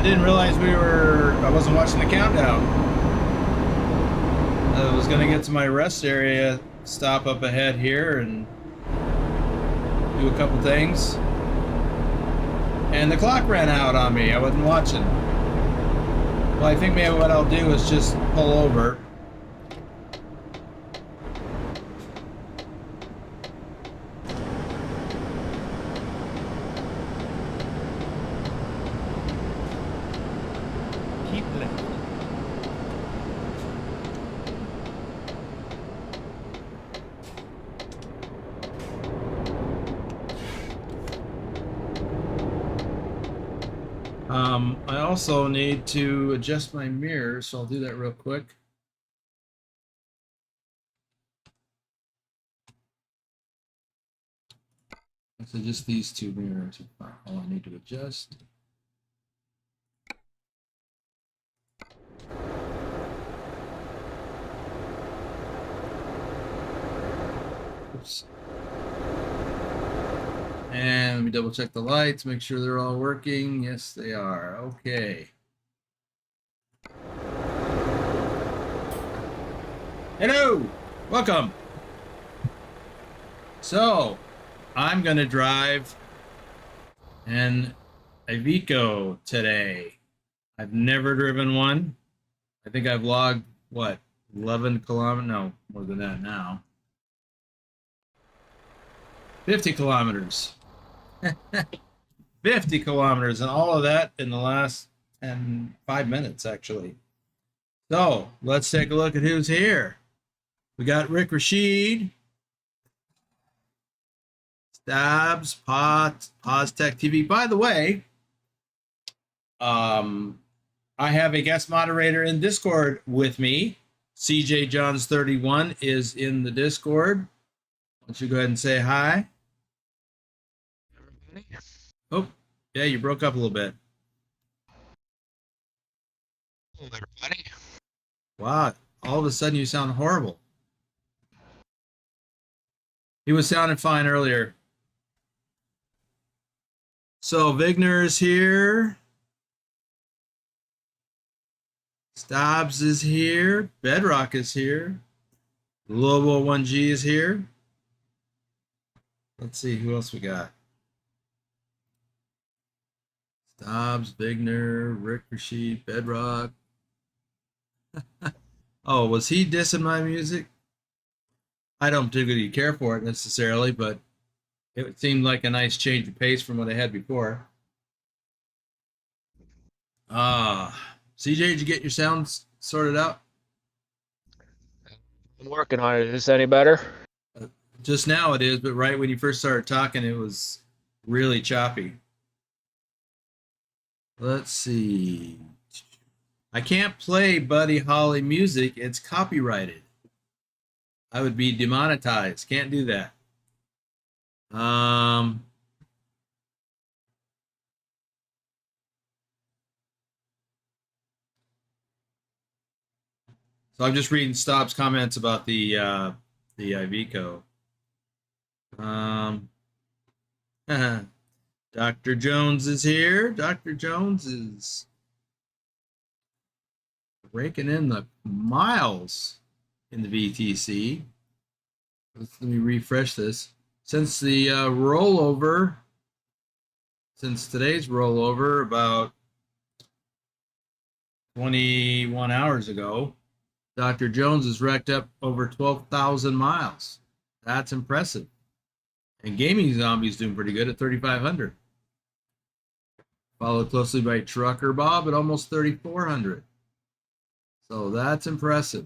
I didn't realize I wasn't watching the countdown. I was gonna get to my rest area, stop up ahead here and do a couple things. And the clock ran out on me. I wasn't watching. Well, I think maybe what I'll do is just pull over. Keep left. I also need to adjust my mirror, so I'll do that real quick. So just these two mirrors are all I need to adjust. Oops. And let me double check the lights, make sure they're all working. Yes, they are. Okay. Hello, welcome. So, I'm gonna drive an Iveco today. I've never driven one. I think I've logged, what, 11 kilometers? No, more than that now. 50 kilometers. 50 kilometers, and all of that in the last 5 minutes, actually. So, let's take a look at who's here. We got Rick Rashid, Stabs, Paz Tech TV. By the way, I have a guest moderator in Discord with me. CJ Johns 31 is in the Discord. Why don't you go ahead and say hi? Oh, yeah, you broke up a little bit. Hello, everybody. Wow, all of a sudden you sound horrible. He was sounding fine earlier. So Vigner is here. Stobbs is here. Bedrock is here. Lobo 1G is here. Let's see who else we got. Stobbs, Vigner, Rick Rashid, Bedrock. Oh, was he dissing my music? I don't particularly care for it necessarily, but it seemed like a nice change of pace from what I had before. CJ, did you get your sounds sorted out? I'm working on it. Is this any better? Just now it is, but right when you first started talking, it was really choppy. Let's see. I can't play Buddy Holly music. It's copyrighted. I would be demonetized. Can't do that. So I'm just reading Stop's comments about the Iveco. Dr. Jones is here. Dr. Jones is raking in the miles in the VTC. Let me refresh this. Since the rollover, since today's rollover about 21 hours ago, Dr. Jones has racked up over 12,000 miles. That's impressive. And Gaming Zombie's doing pretty good at 3,500. Followed closely by Trucker Bob at almost 3,400. So that's impressive.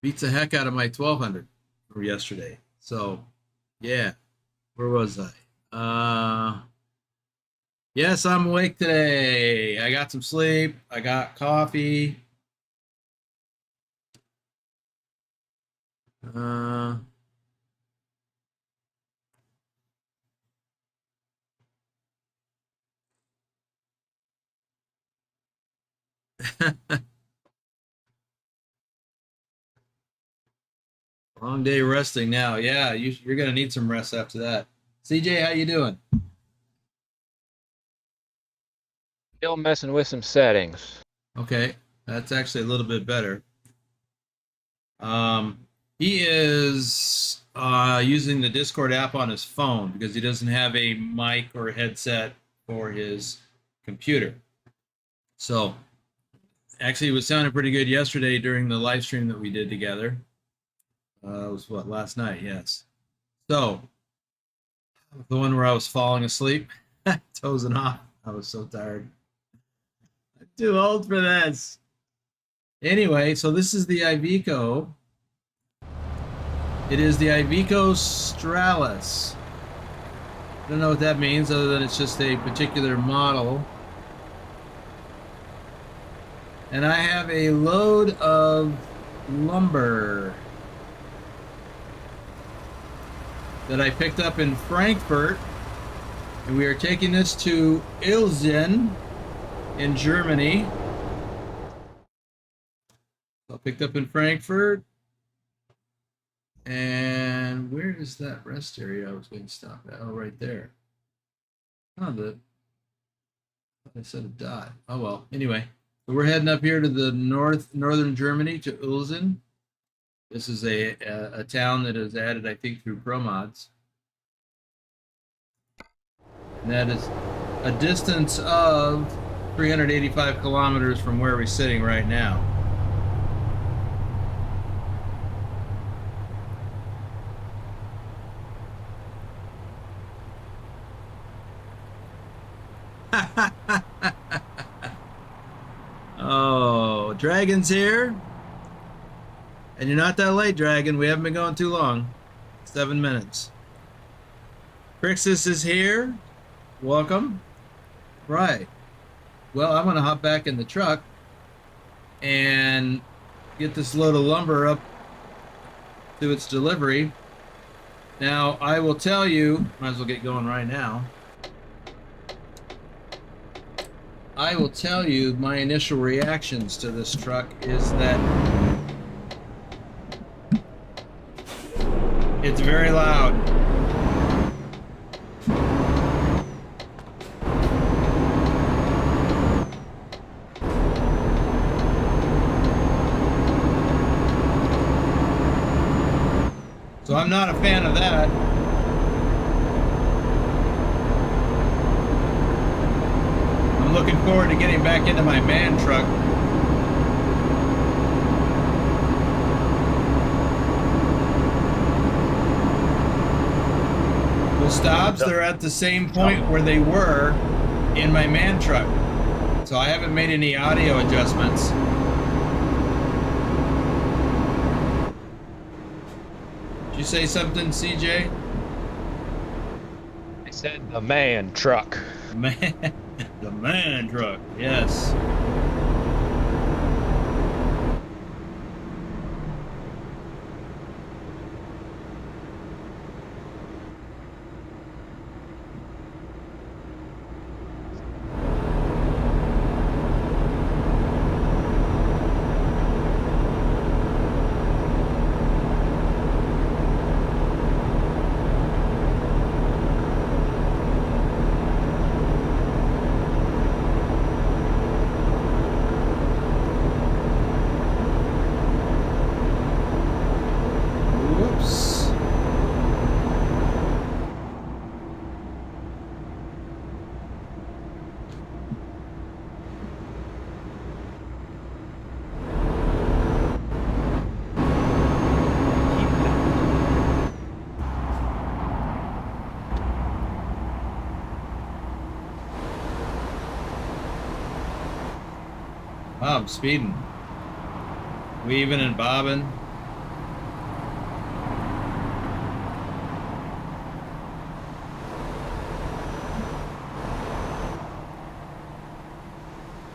Beats the heck out of my 1,200 from yesterday. So, yeah. Where was I? Yes, I'm awake today. I got some sleep. I got coffee. Long day resting now. Yeah, you're gonna need some rest after that. CJ, how you doing? Still messing with some settings. Okay, that's actually a little bit better. He is using the Discord app on his phone because he doesn't have a mic or a headset for his computer. So, actually, it was sounding pretty good yesterday during the live stream that we did together. It was what, last night? Yes. So, the one where I was falling asleep, dozing off. I was so tired. I'm too old for this. Anyway, so this is the Iveco. It is the Iveco Stralis. I don't know what that means other than it's just a particular model. And I have a load of lumber that I picked up in Frankfurt. And we are taking this to Ilsen in Germany. So picked up in Frankfurt. And where is that rest area I was going to stop at? Oh, right there. Oh, I said a dot. Oh, well. Anyway, so we're heading up here to the northern Germany, to Ulsen. This is a town that is added, I think, through Promods. And that is a distance of 385 kilometers from where we're sitting right now. Oh, Dragon's here. And you're not that late, Dragon. We haven't been going too long. 7 minutes. Crixus is here. Welcome. Right. Well, I'm going to hop back in the truck and get this load of lumber up to its delivery. Now, I will tell you, might as well get going right now. I will tell you my initial reactions to this truck is that it's very loud. So I'm not a fan of that. I'm looking forward to getting back into my man truck. Well, Stobbs, they're at the same point where they were in my man truck. So I haven't made any audio adjustments. Did you say something, CJ? I said the man truck. Man, the man truck, yes. Wow, I'm speeding. Weaving and bobbing.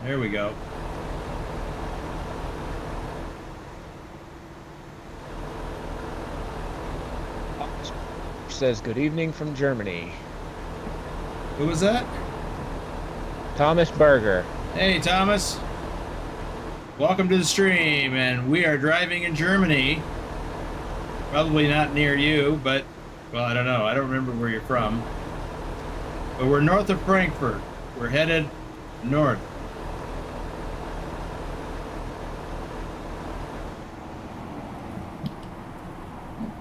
There we go. Says good evening from Germany. Who was that? Thomas Berger. Hey, Thomas. Welcome to the stream, and we are driving in Germany. Probably not near you, but, well, I don't know. I don't remember where you're from. But we're north of Frankfurt. We're headed North.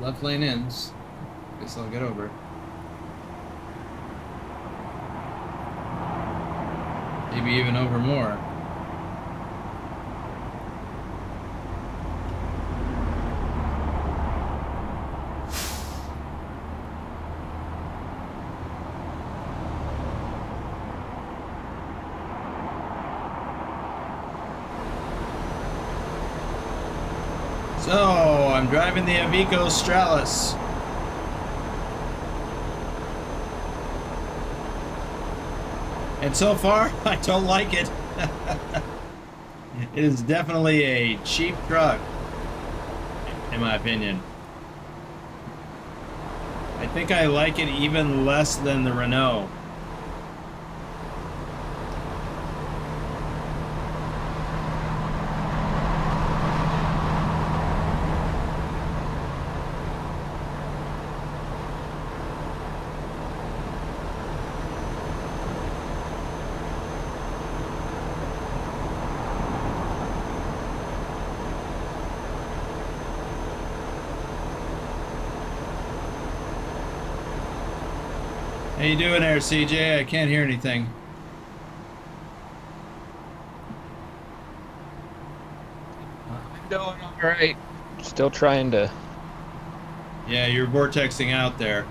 Left lane ends. Guess I'll get over. Maybe even over more. So, I'm driving the Iveco Stralis. And so far, I don't like it. It is definitely a cheap truck, in my opinion. I think I like it even less than the Renault. How you doing there, CJ? I can't hear anything. I'm doing all right. Still trying to. Yeah, you're vortexing out there.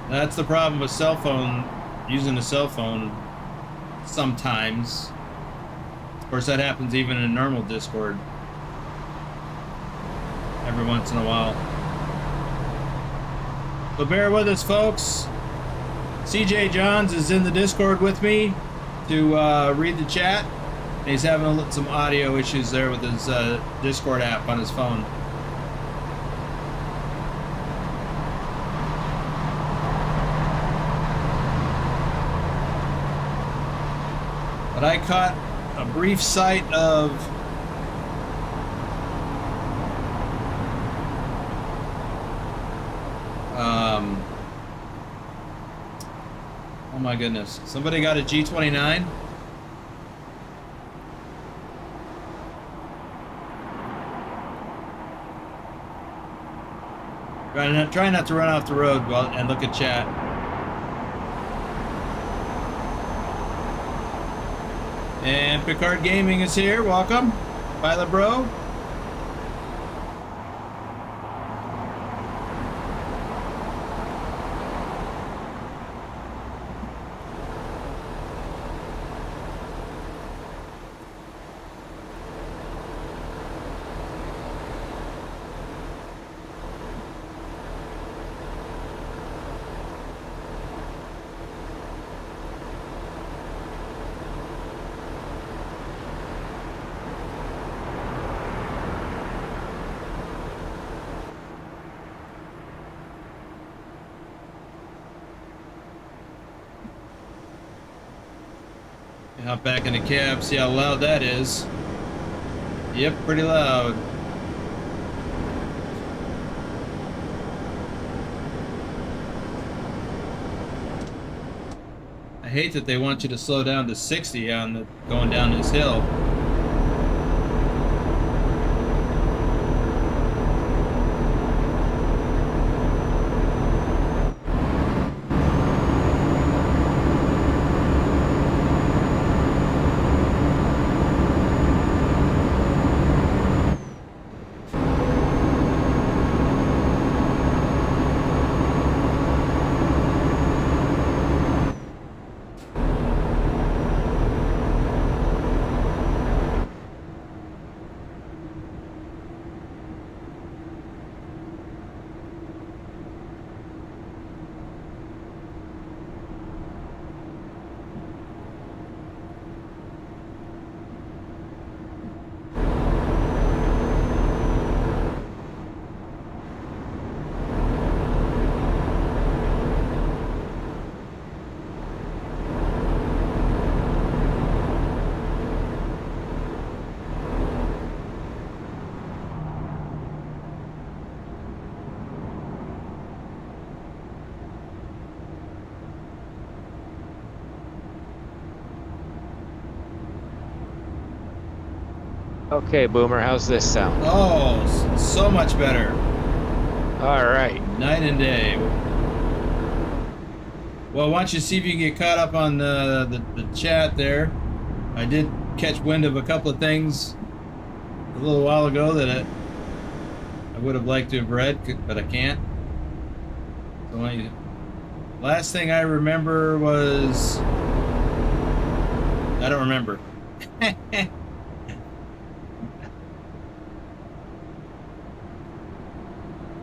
That's the problem with cell phone, using a cell phone sometimes. Of course, that happens even in normal Discord. Every once in a while. So bear with us, folks. CJ Johns is in the Discord with me to read the chat. And he's having some audio issues there with his Discord app on his phone. But I caught a brief sight of oh my goodness. Somebody got a G29? Try not to run off the road and look at chat. And Picard Gaming is here. Welcome. Pilot Bro. Hop back in the cab, see how loud that is. Yep, pretty loud. I hate that they want you to slow down to 60 on the going down this hill. Okay, Boomer, how's this sound? Oh, so much better. All right. Night and day. Well, why don't you see if you can get caught up on the chat there. I did catch wind of a couple of things a little while ago that I would have liked to have read, but I can't. So last thing I remember was... I don't remember. Let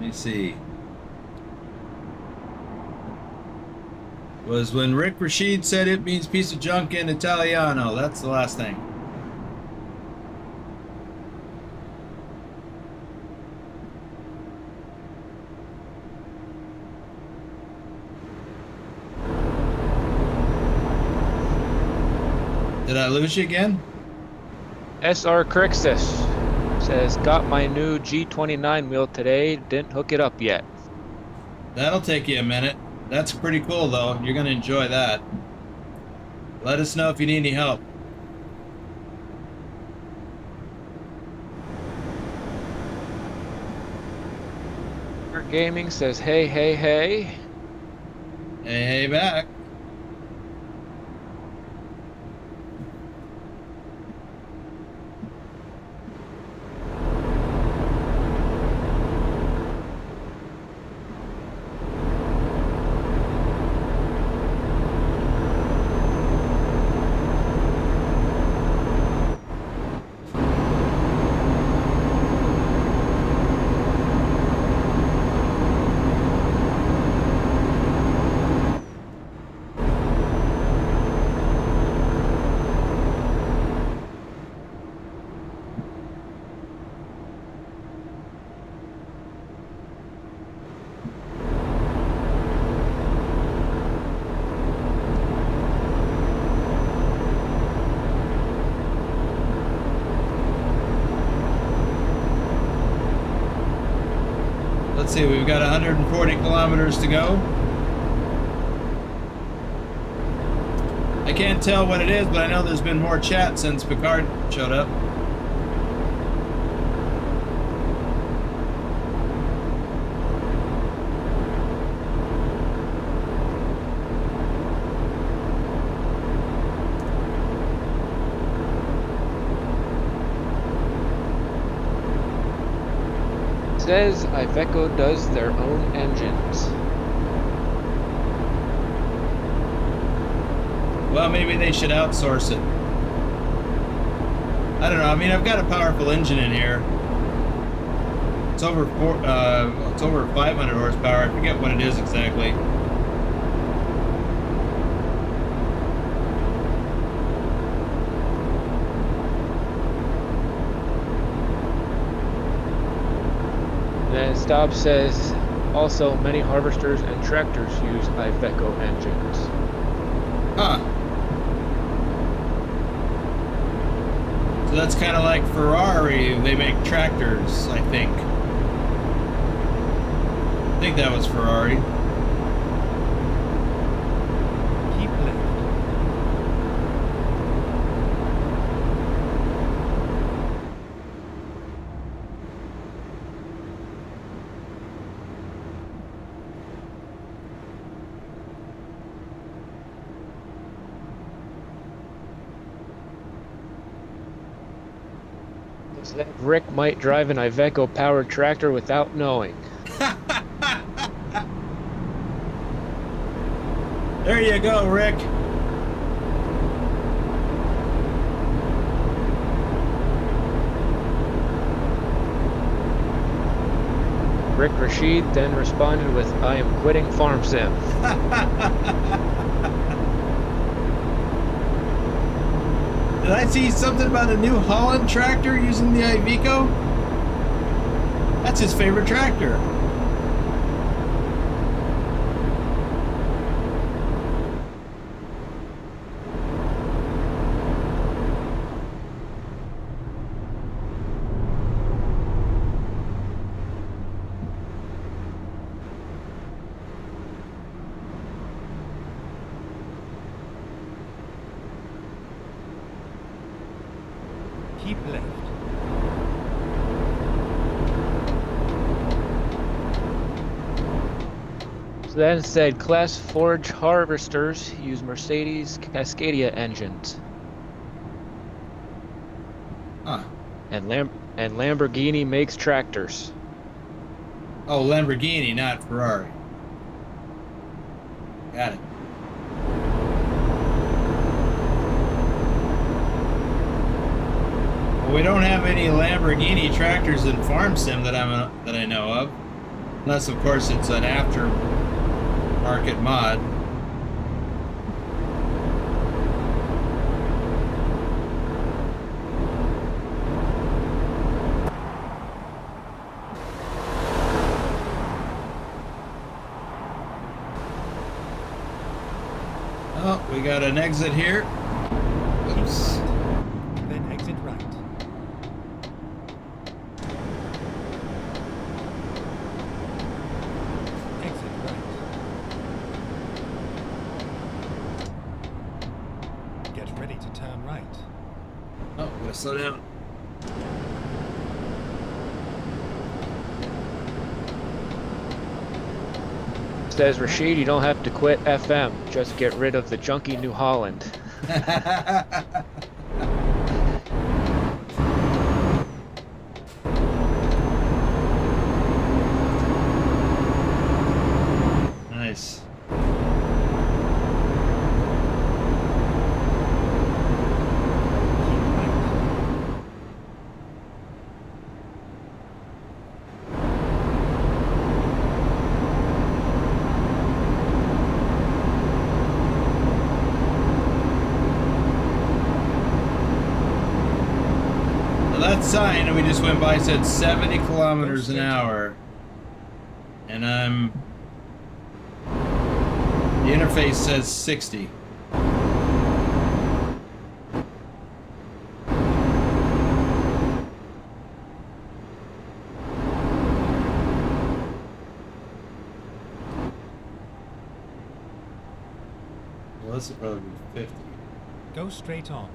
me see. Was when Rick Rashid said it means piece of junk in Italiano. That's the last thing. Did I lose you again? SR Crixus says, got my new G29 wheel today. Didn't hook it up yet. That'll take you a minute. That's pretty cool, though. You're going to enjoy that. Let us know if you need any help. Gaming says, hey, hey, hey. Hey, hey, back. Let's see, we've got 140 kilometers to go. I can't tell what it is, but I know there's been more chat since Picard showed up. Says Iveco does their own engines. Well, maybe they should outsource it. I don't know. I mean, I've got a powerful engine in here. It's over 500 horsepower. I forget what it is exactly. Then Stop says, also many harvesters and tractors use Iveco engines. Huh. So that's kind of like Ferrari. They make tractors, I think. I think that was Ferrari. Keep left. Rick might drive an Iveco powered tractor without knowing. There you go, Rick. Rick Rashid then responded with, I am quitting Farm Sim. Did I see something about a New Holland tractor using the Iveco? That's his favorite tractor. Keep left. then said Class Forge harvesters use Mercedes Cascadia engines. Huh. And Lamborghini makes tractors. Oh, Lamborghini, not Ferrari. Got it. Well, we don't have any Lamborghini tractors in Farm Sim that I know of, unless of course it's an aftermarket mod. Oh, we got an exit here. Oops. Then exit right. Exit right. Get ready to turn right. Oh, gotta slow down. Says Rashid, you don't have to quit FM. Just get rid of the junky New Holland. Nice. That sign we just went by said 70 kilometers an hour, and the interface says 60. Well, this will probably be 50. Go straight on.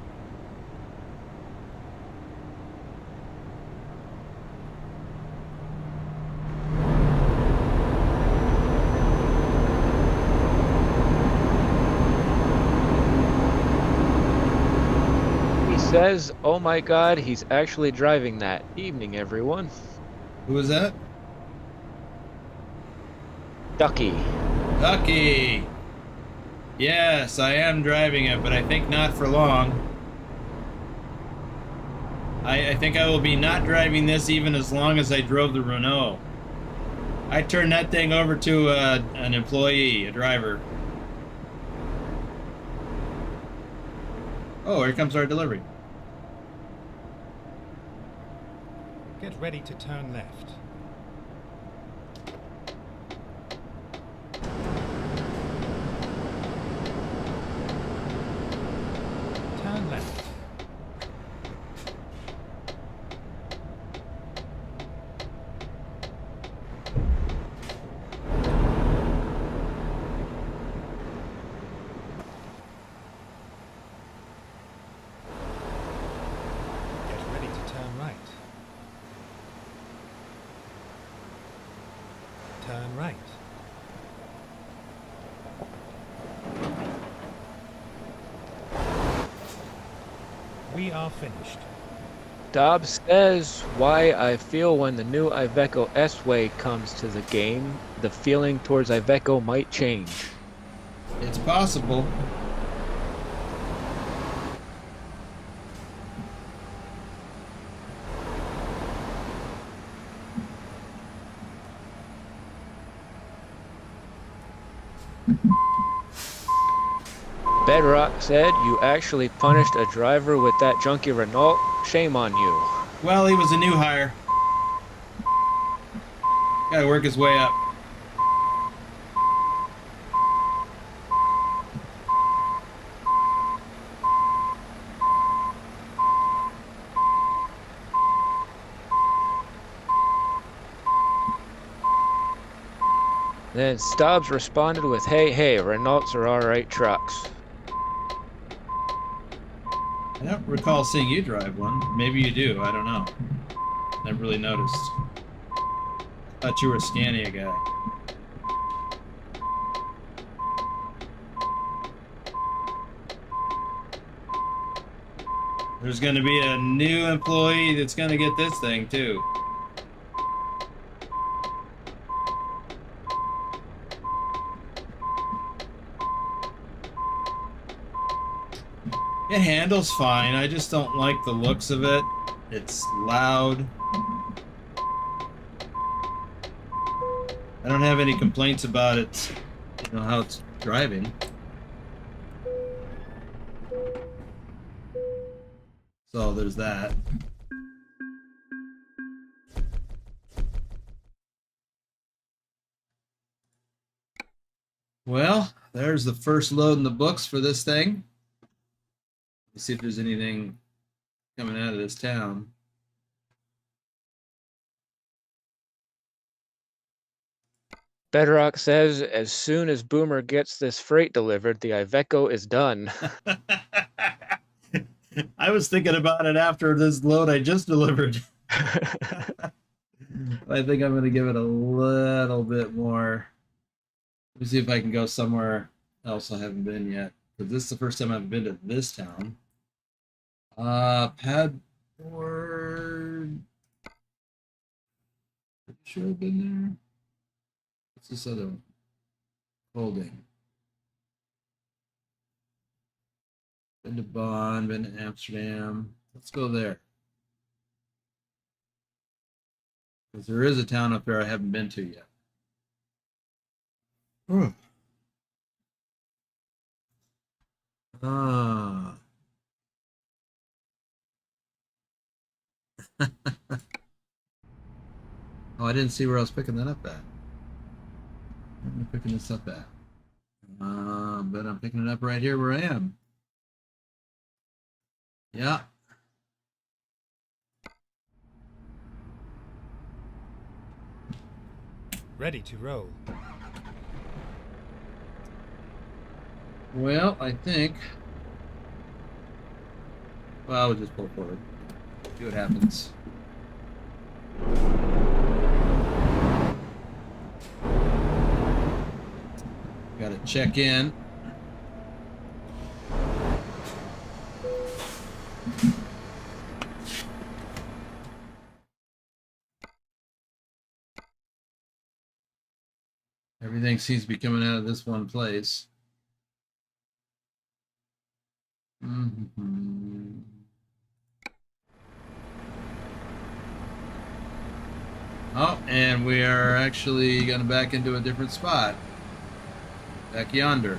Says, oh my god, he's actually driving that. Evening, everyone. Who was that? Ducky. Trucky. Yes, I am driving it, but I think not for long. I think I will be not driving this even as long as I drove the Renault. I turned that thing over to an employee, a driver. Oh, here comes our delivery. Get ready to turn left. Turn left. Get ready to turn right. Turn right. We are finished. Dobbs says, why I feel when the new Iveco S-Way comes to the game, the feeling towards Iveco might change. It's possible. Bedrock said, you actually punished a driver with that junky Renault? Shame on you. Well, he was a new hire. Gotta work his way up. Then Stubbs responded with, hey, Renaults are alright trucks. I don't recall seeing you drive one. Maybe you do. I don't know. Never really noticed. Thought you were a Scania guy. There's going to be a new employee that's going to get this thing too. It handles fine. I just don't like the looks of it. It's loud. I don't have any complaints about it, you know, how it's driving. So there's that. Well, there's the first load in the books for this thing. Let's see if there's anything coming out of this town. Bedrock says, as soon as Boomer gets this freight delivered, the Iveco is done. I was thinking about it after this load I just delivered. I think I'm going to give it a little bit more. Let me see if I can go somewhere else I haven't been yet. Because this is the first time I've been to this town. Padboard. Pretty sure I've been there. What's this other one? Holding. Been to Bonn, been to Amsterdam. Let's go there. Because there is a town up there I haven't been to yet. Ah. Oh, I didn't see where I was picking that up at. Where am I picking this up at? But I'm picking it up right here where I am. Yeah. Ready to roll. Well, I think. Well, we'll just pull forward. See what happens. Got to check in. Everything seems to be coming out of this one place. Oh, and we are actually going to back into a different spot. Back yonder.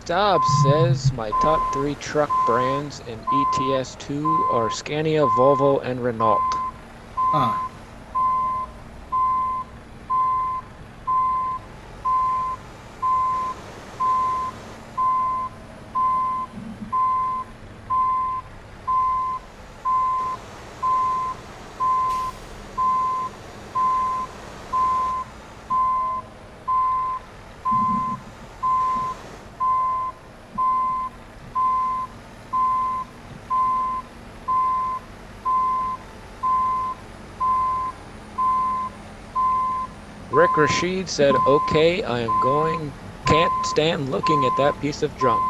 Dobbs says my top 3 truck brands in ETS2 are Scania, Volvo, and Renault. Huh. Rick Rashid said, okay, I am going. Can't stand looking at that piece of junk.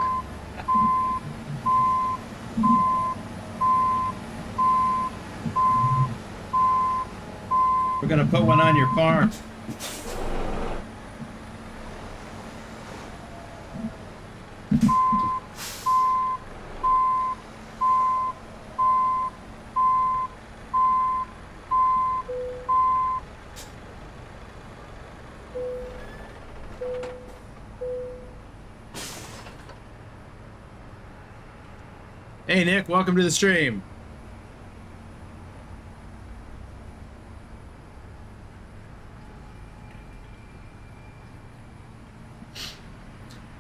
We're going to put one on your farm. Hey, Nick, welcome to the stream.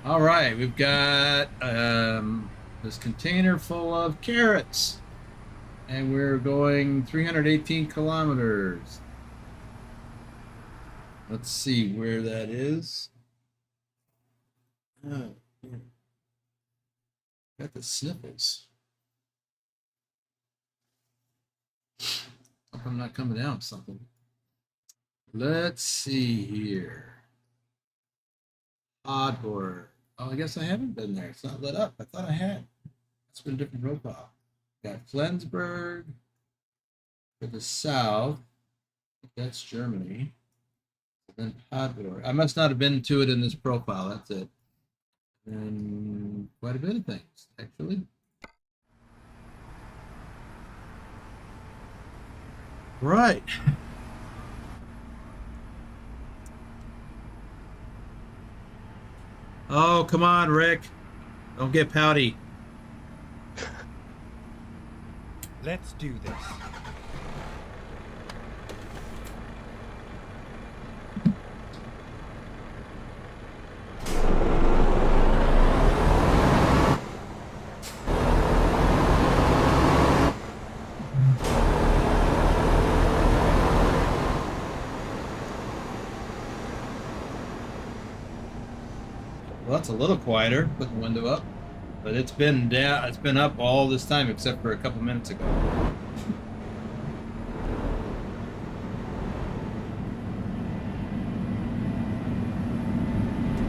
All right, we've got this container full of carrots, and we're going 318 kilometers. Let's see where that is. Oh, yeah. Got the sniffles. Hope I'm not coming down with something. Let's see here. Oddboard. Oh, I guess I haven't been there. It's not lit up. I thought I had. It's been a different profile. Got Flensburg to the south. That's Germany. Then Padborg. I must not have been to it in this profile. That's it. And quite a bit of things, actually. Right. Oh, come on, Rick. Don't get pouty. Let's do this. Well, that's a little quieter. Put the window up, but it's been down. It's been up all this time except for a couple minutes ago.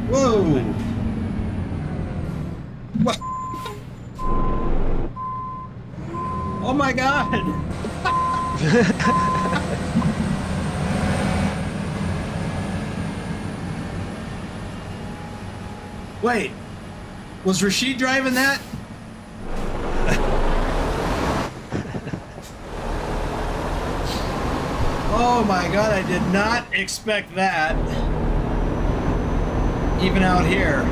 Whoa! What? Oh my God! Wait, was Rashid driving that? Oh my God, I did not expect that. Even out here.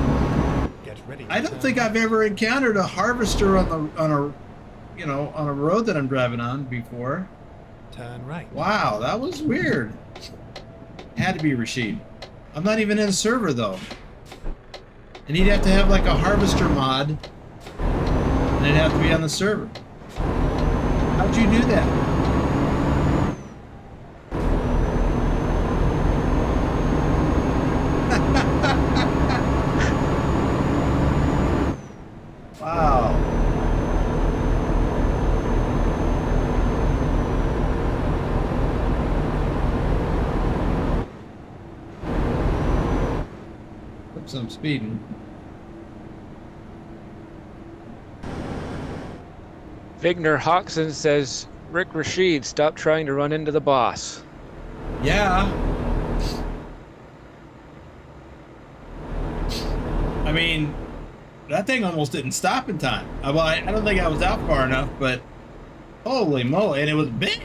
Get ready. I don't think I've ever encountered a harvester on a road that I'm driving on before. Turn right. Wow, that was weird. Had to be Rashid. I'm not even in a server though. And he'd have to have like a harvester mod, and it'd have to be on the server. How'd you do that? Wow. Oops, I'm speeding. Vigner Hoxton says, Rick Rashid, stop trying to run into the boss. Yeah. I mean, that thing almost didn't stop in time. Well, I don't think I was out far enough, but holy moly, and it was big.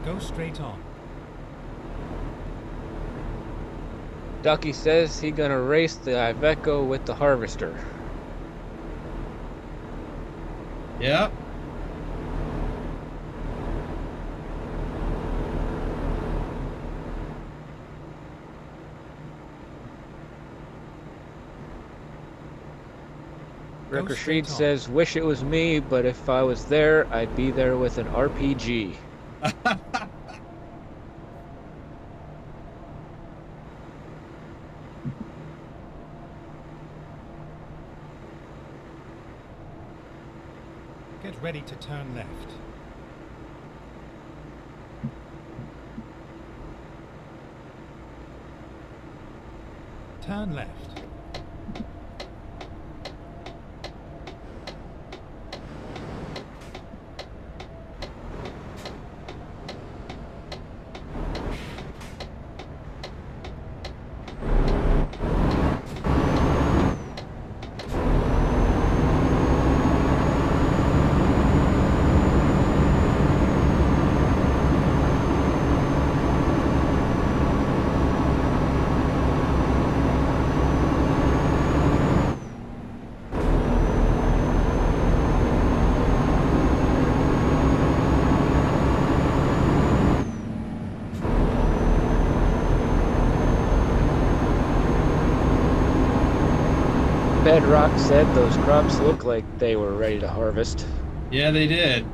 Go straight on. Ducky says he gonna race the Iveco with the harvester. Yep. Rick Go straight Rashid on. says, wish it was me, but if I was there, I'd be there with an RPG. Get ready to turn left. Turn left. Bedrock said those crops look like they were ready to harvest. Yeah, they did.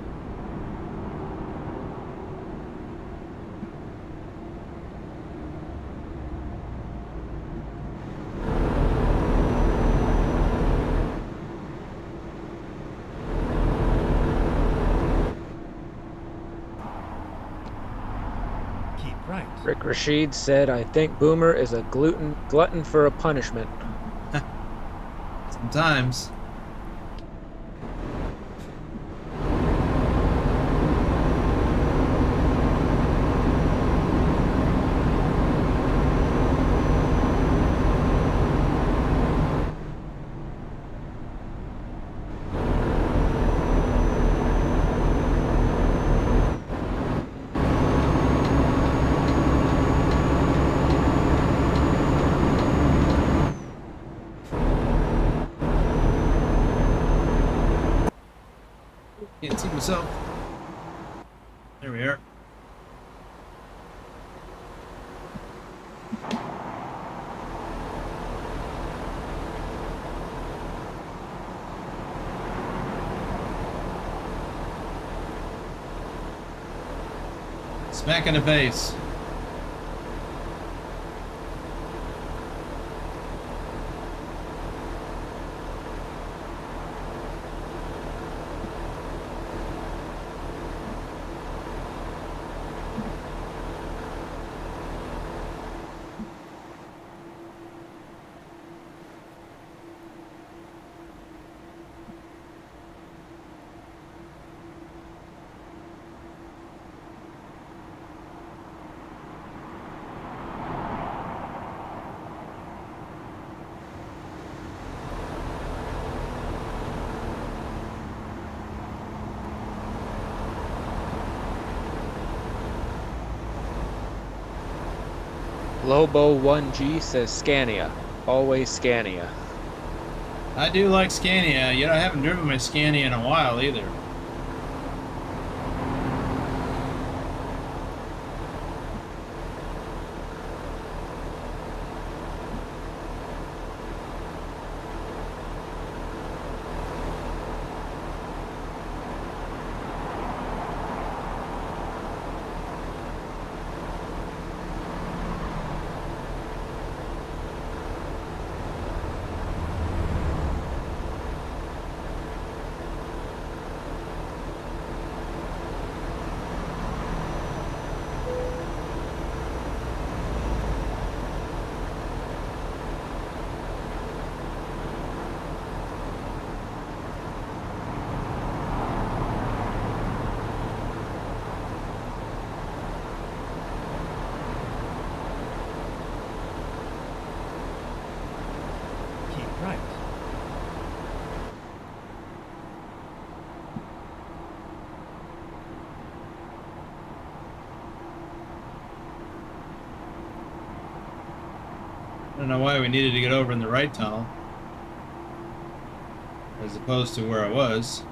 Keep right. Rick Rashid said, I think Boomer is a glutton for a punishment. Sometimes. Can't see myself. There we are. Smack in the face. Lobo1G says Scania. Always Scania. I do like Scania, yet I haven't driven my Scania in a while either. Keep right. I don't know why we needed to get over in the right tunnel as opposed to where I was.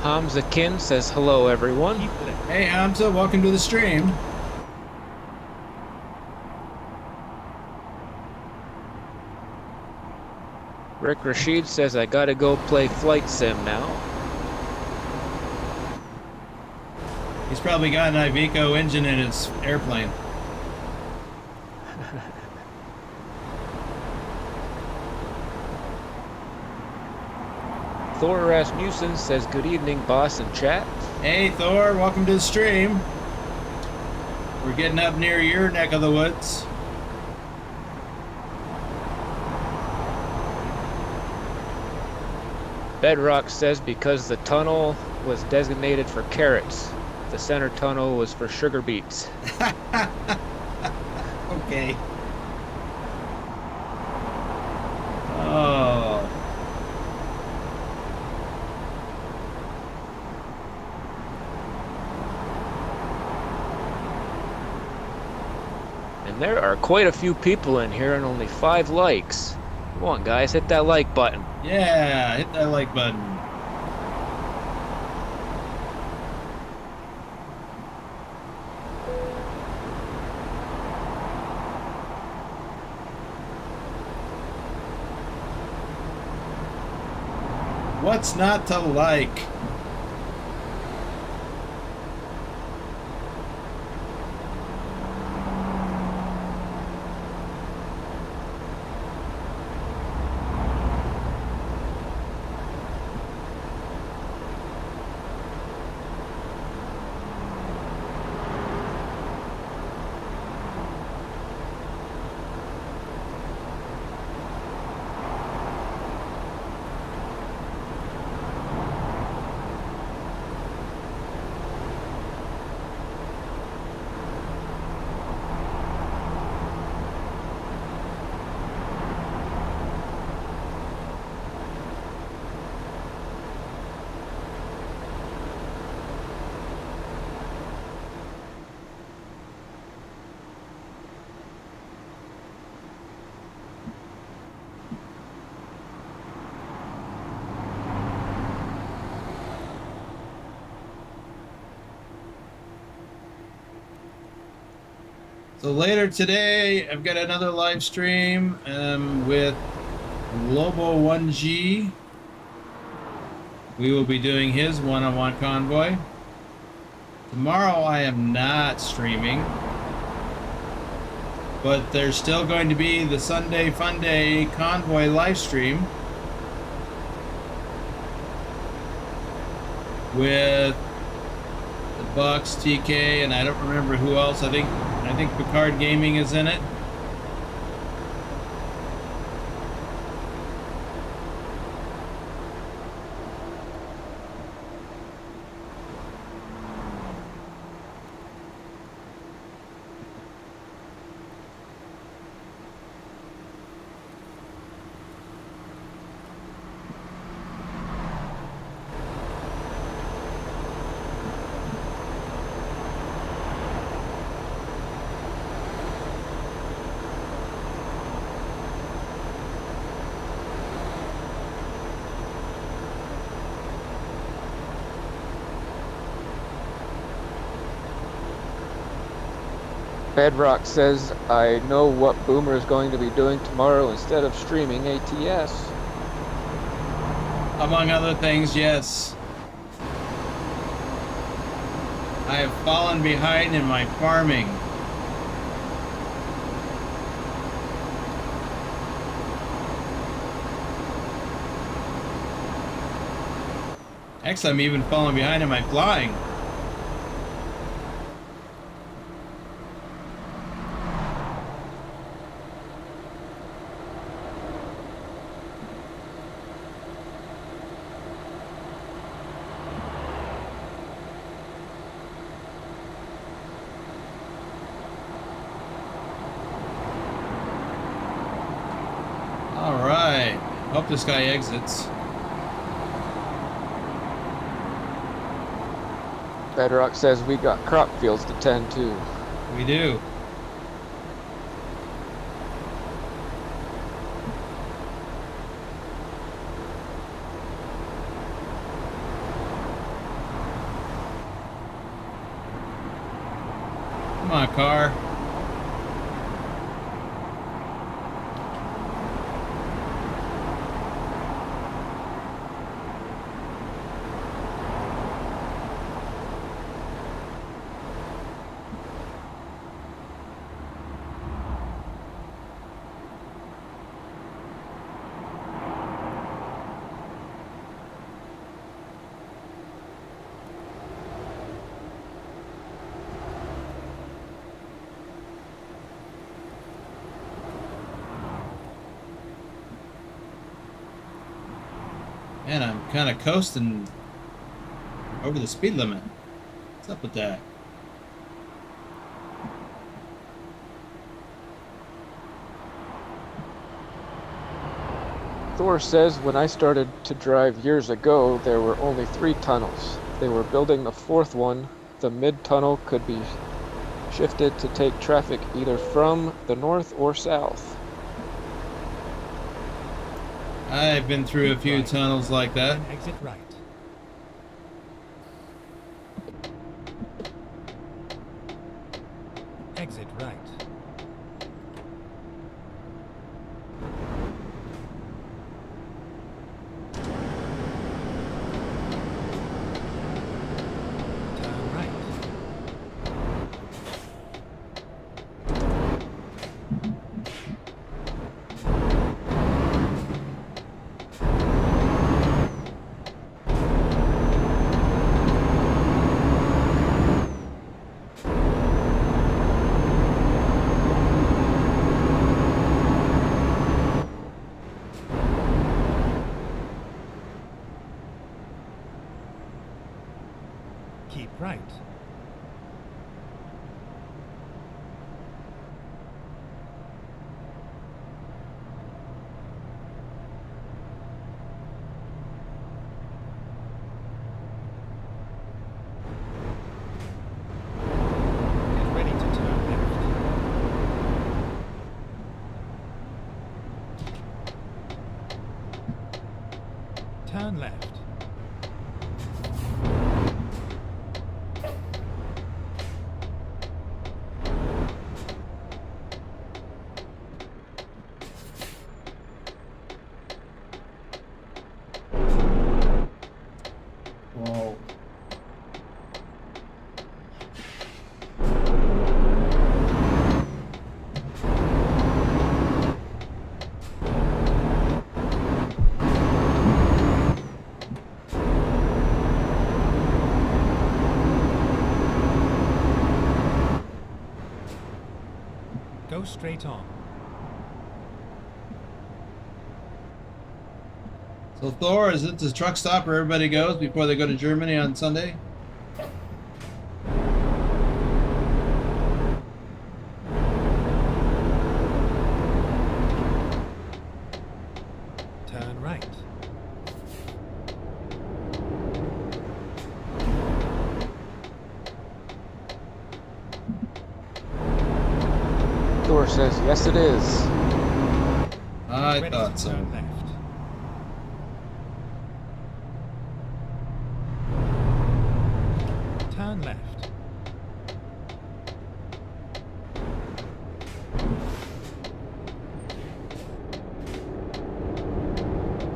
Hamza Kin says hello everyone. Hey Hamza, welcome to the stream. Rick Rashid says I gotta go play Flight Sim now. He's probably got an Iveco engine in his airplane. Thor Rasmussen says good evening boss and chat. Hey Thor, welcome to the stream. We're getting up near your neck of the woods. Bedrock says because the tunnel was designated for carrots, the center tunnel was for sugar beets. Okay. Oh. And there are quite a few people in here and only 5 likes. Come on, guys, hit that like button. Yeah, hit that like button. What's not to like? So later today, I've got another live stream with Lobo1G. We will be doing his one-on-one convoy. Tomorrow I am not streaming, but there's still going to be the Sunday Fun Day convoy live stream with the Bucks, TK, and I don't remember who else. I think Picard Gaming is in it. Bedrock says, I know what Boomer is going to be doing tomorrow instead of streaming ATS. Among other things, yes. I have fallen behind in my farming. Actually, I'm even falling behind in my flying. Hope this guy exits. Bedrock says we got crop fields to tend to. We do. Come on, car. Man, I'm kind of coasting over the speed limit. What's up with that? Thor says, when I started to drive years ago, there were only 3 tunnels. They were building the 4th one. The mid-tunnel could be Shifted to take traffic either from the north or south. I've been through a few Right. tunnels like that. Then exit right. Exit right. Turn right. Keep right. Get ready to turn left. Turn left. Whoa. Go straight on. So Thor, is it the truck stop where everybody goes before they go to Germany on Sunday? Turn right. Thor says, yes it is. I Ready thought to so. turn left. Turn left.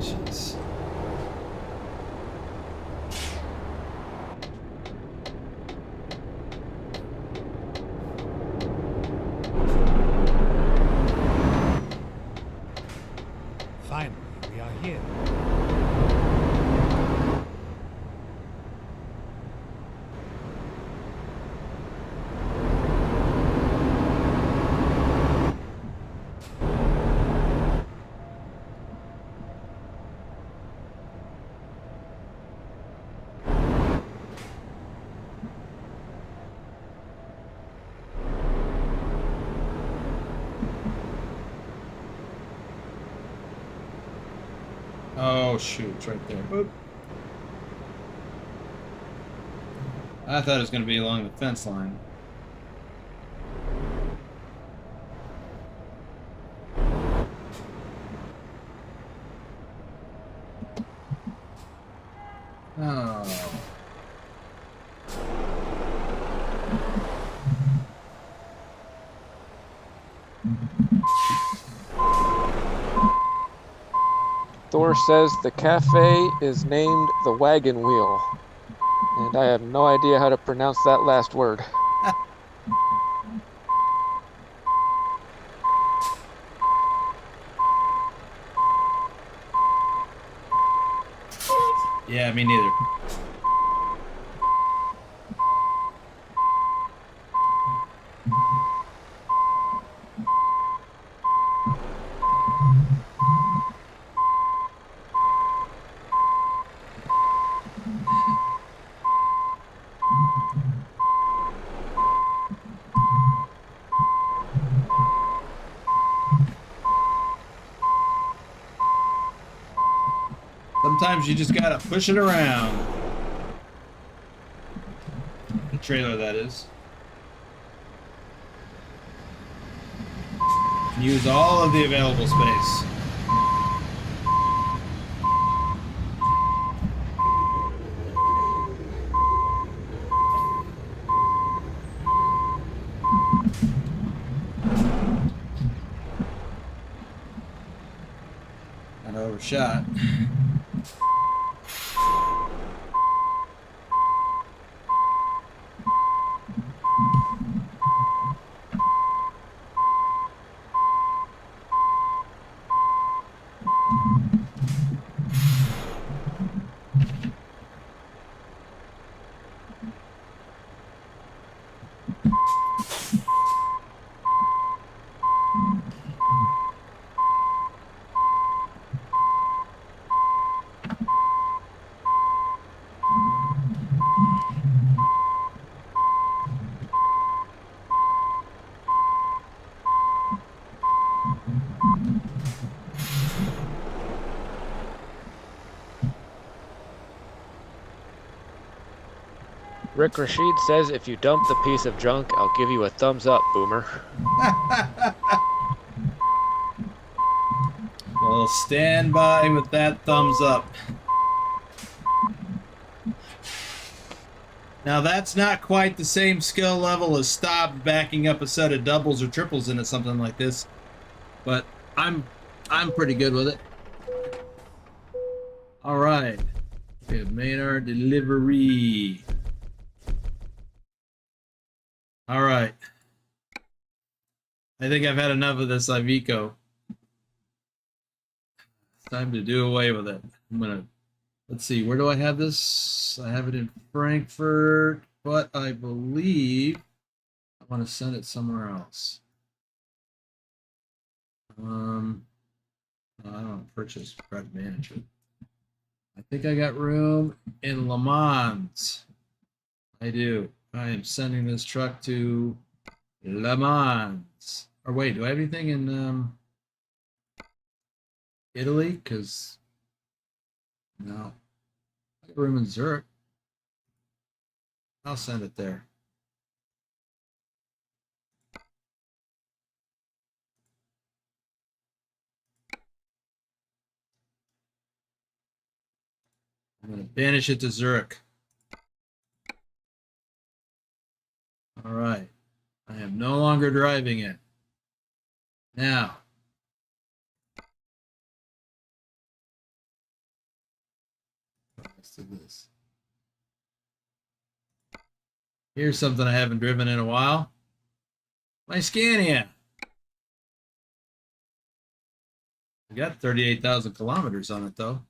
Jeez. Finally, we are here. Oh shoot, it's right there. Boop. I thought it was going to be along the fence line. Oh. Thor says the cafe is named the Wagon Wheel. And I have no idea how to pronounce that last word. Yeah, me neither. Sometimes you just gotta push it around. The trailer, that is. Use all of the available space. Kind of overshot. Rick Rashid says, if you dump the piece of junk, I'll give you a thumbs up, boomer. Well, stand by with that thumbs up. Now that's not quite the same skill level as Stob backing up a set of doubles or triples into something like this, but I'm pretty good with it. All right, we have made our delivery. All right, I think I've had enough of this Iveco. It's time to do away with it. I'm gonna, let's see, where do I have this? I have it in Frankfurt, but I believe I want to send it somewhere else. I don't purchase product management. I think I got room in Le Mans. I do. I am sending this truck to Le Mans. Or wait, do I have anything in Italy? Because no, I got room in Zurich. I'll send it there. I'm going to banish it to Zurich. All right. I am no longer driving it. Now, let's do this. Here's something I haven't driven in a while. My Scania. I got 38,000 kilometers on it, though.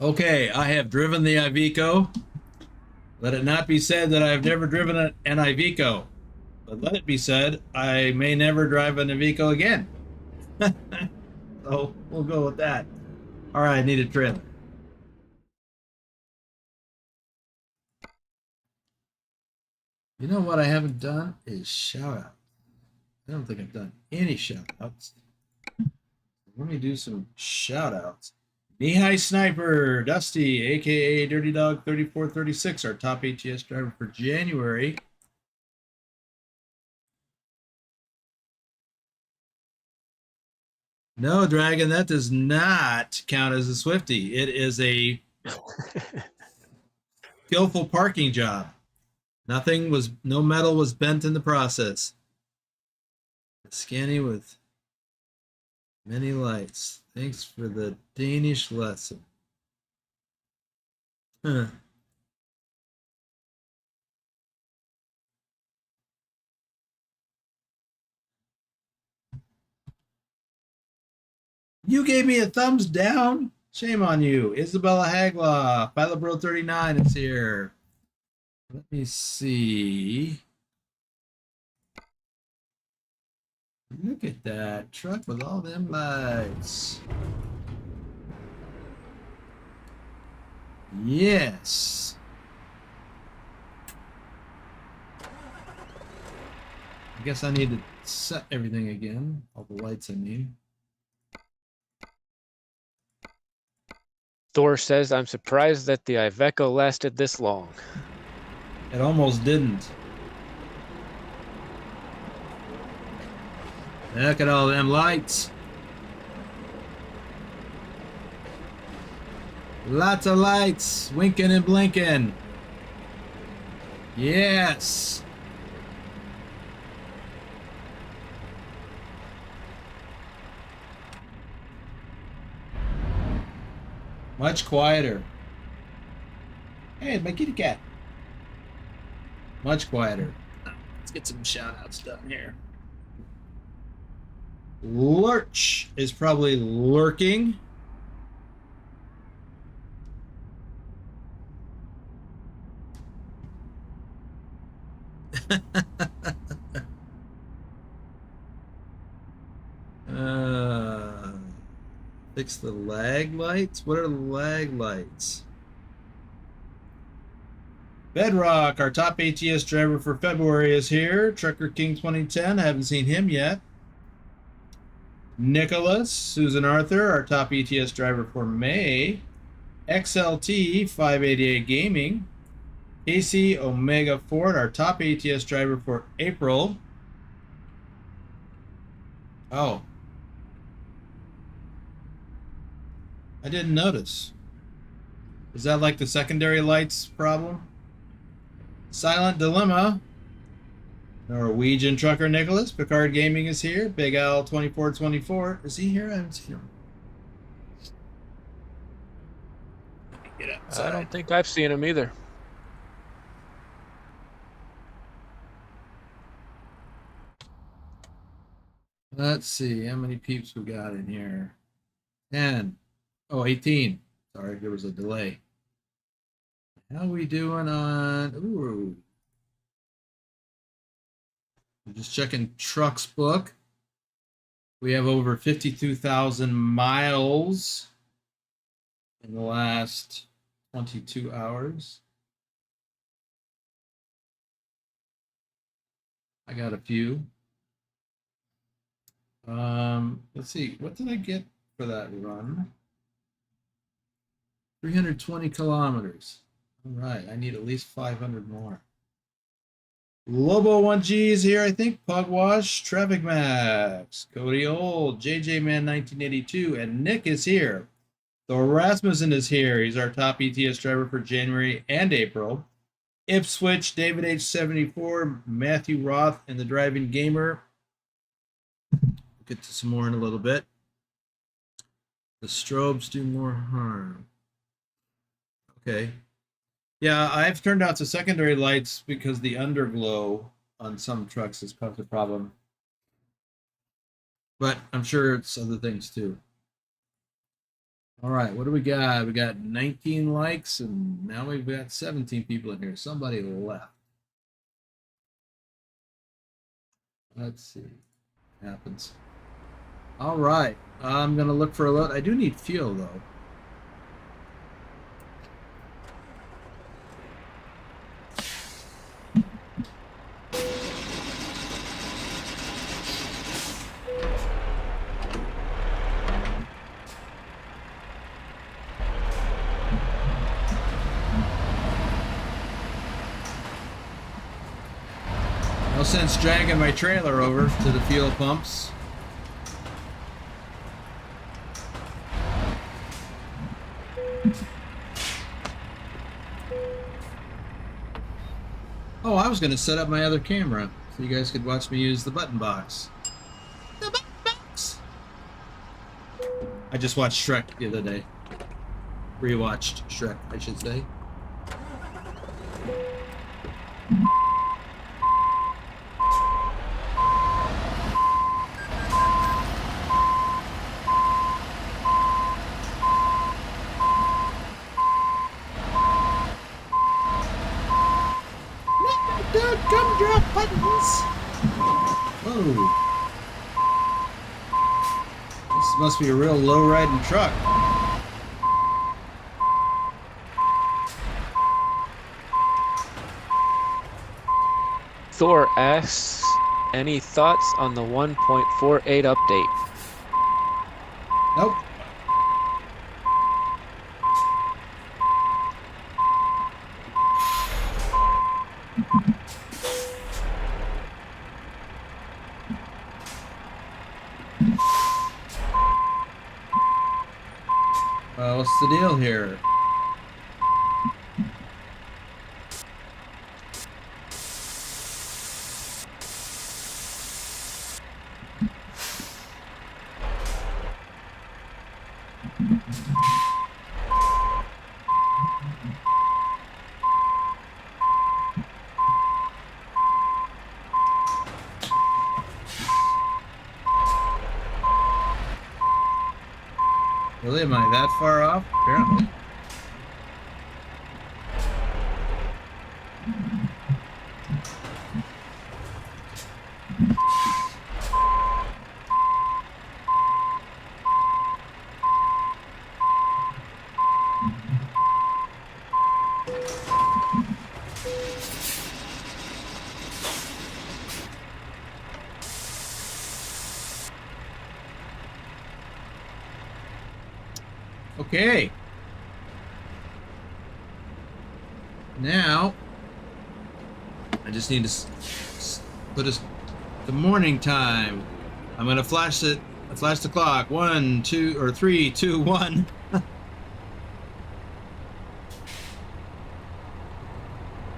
Okay, I have driven the Iveco. Let it not be said that I have never driven an Iveco. But let it be said, I may never drive an Iveco again. So we'll go with that. All right, I need a trailer. You know what I haven't done is shout out. I don't think I've done any shout outs. Let me do some shout outs. Knee-high Sniper, Dusty, aka Dirty Dog 3436, our top ATS driver for January. No, Dragon, that does not count as a Swiftie. It is a skillful parking job. No metal was bent in the process. A Scania with many lights. Thanks for the Danish lesson. Huh. You gave me a thumbs down? Shame on you. Isabella Haglaw, Philobro 39 is here. Let me see. Look at that truck with all them lights. Yes. I guess I need to set everything again. All the lights I need. Thor says, I'm surprised that the Iveco lasted this long. It almost didn't. Look at all them lights. Lots of lights, winking and blinking. Yes. Much quieter. Hey, my kitty cat. Much quieter. Let's get some shout outs done here. Lurch is probably lurking. Fix the lag lights? What are lag lights? Bedrock, our top ATS driver for February, is here. Trucker King 2010, I haven't seen him yet. Nicholas, Susan Arthur, our top ETS driver for May. XLT 588 Gaming. Casey Omega Ford, our top ATS driver for April. Oh. I didn't notice. Is that like the secondary lights problem? Silent Dilemma. Norwegian Trucker Nicholas. Picard Gaming is here. Big Al 2424. Is he here? I haven't seen him. Let me get outside. I don't think I've seen him either. Let's see how many peeps we got in here. 10. Oh, 18. Sorry, there was a delay. How we doing on... Ooh. I'm just checking TrucksBook. We have over 52,000 miles in the last 22 hours. I got a few. Let's see. What did I get for that run? 320 kilometers. All right. I need at least 500 more. Lobo 1G is here, I think. Pugwash, Traffic Max, Cody Old, JJ Man 1982, and Nick is here. Thor Rasmussen is here. He's our top ETS driver for January and April. Ipswich, David H74, Matthew Roth, and the Driving Gamer. We'll get to some more in a little bit. The strobes do more harm. Okay. Yeah, I've turned out to secondary lights because the underglow on some trucks has caused a problem. But I'm sure it's other things too. All right, what do we got? We got 19 likes, and now we've got 17 people in here. Somebody left. Let's see what happens. All right, I'm going to look for a load. I do need fuel, though. No sense dragging my trailer over to the fuel pumps. Oh, I was going to set up my other camera so you guys could watch me use the button box. The button box! I just watched Shrek the other day. Rewatched Shrek, I should say. Gumdrop buttons. Whoa. This must be a real low-riding truck. Thor asks, any thoughts on the 1.48 update? Nope. What's the deal here? Really? Am I that far off? Apparently. Okay. Now, I just need to put us the morning time. I'm gonna flash it. Flash the clock. 1, 2, or 3, 2, 1.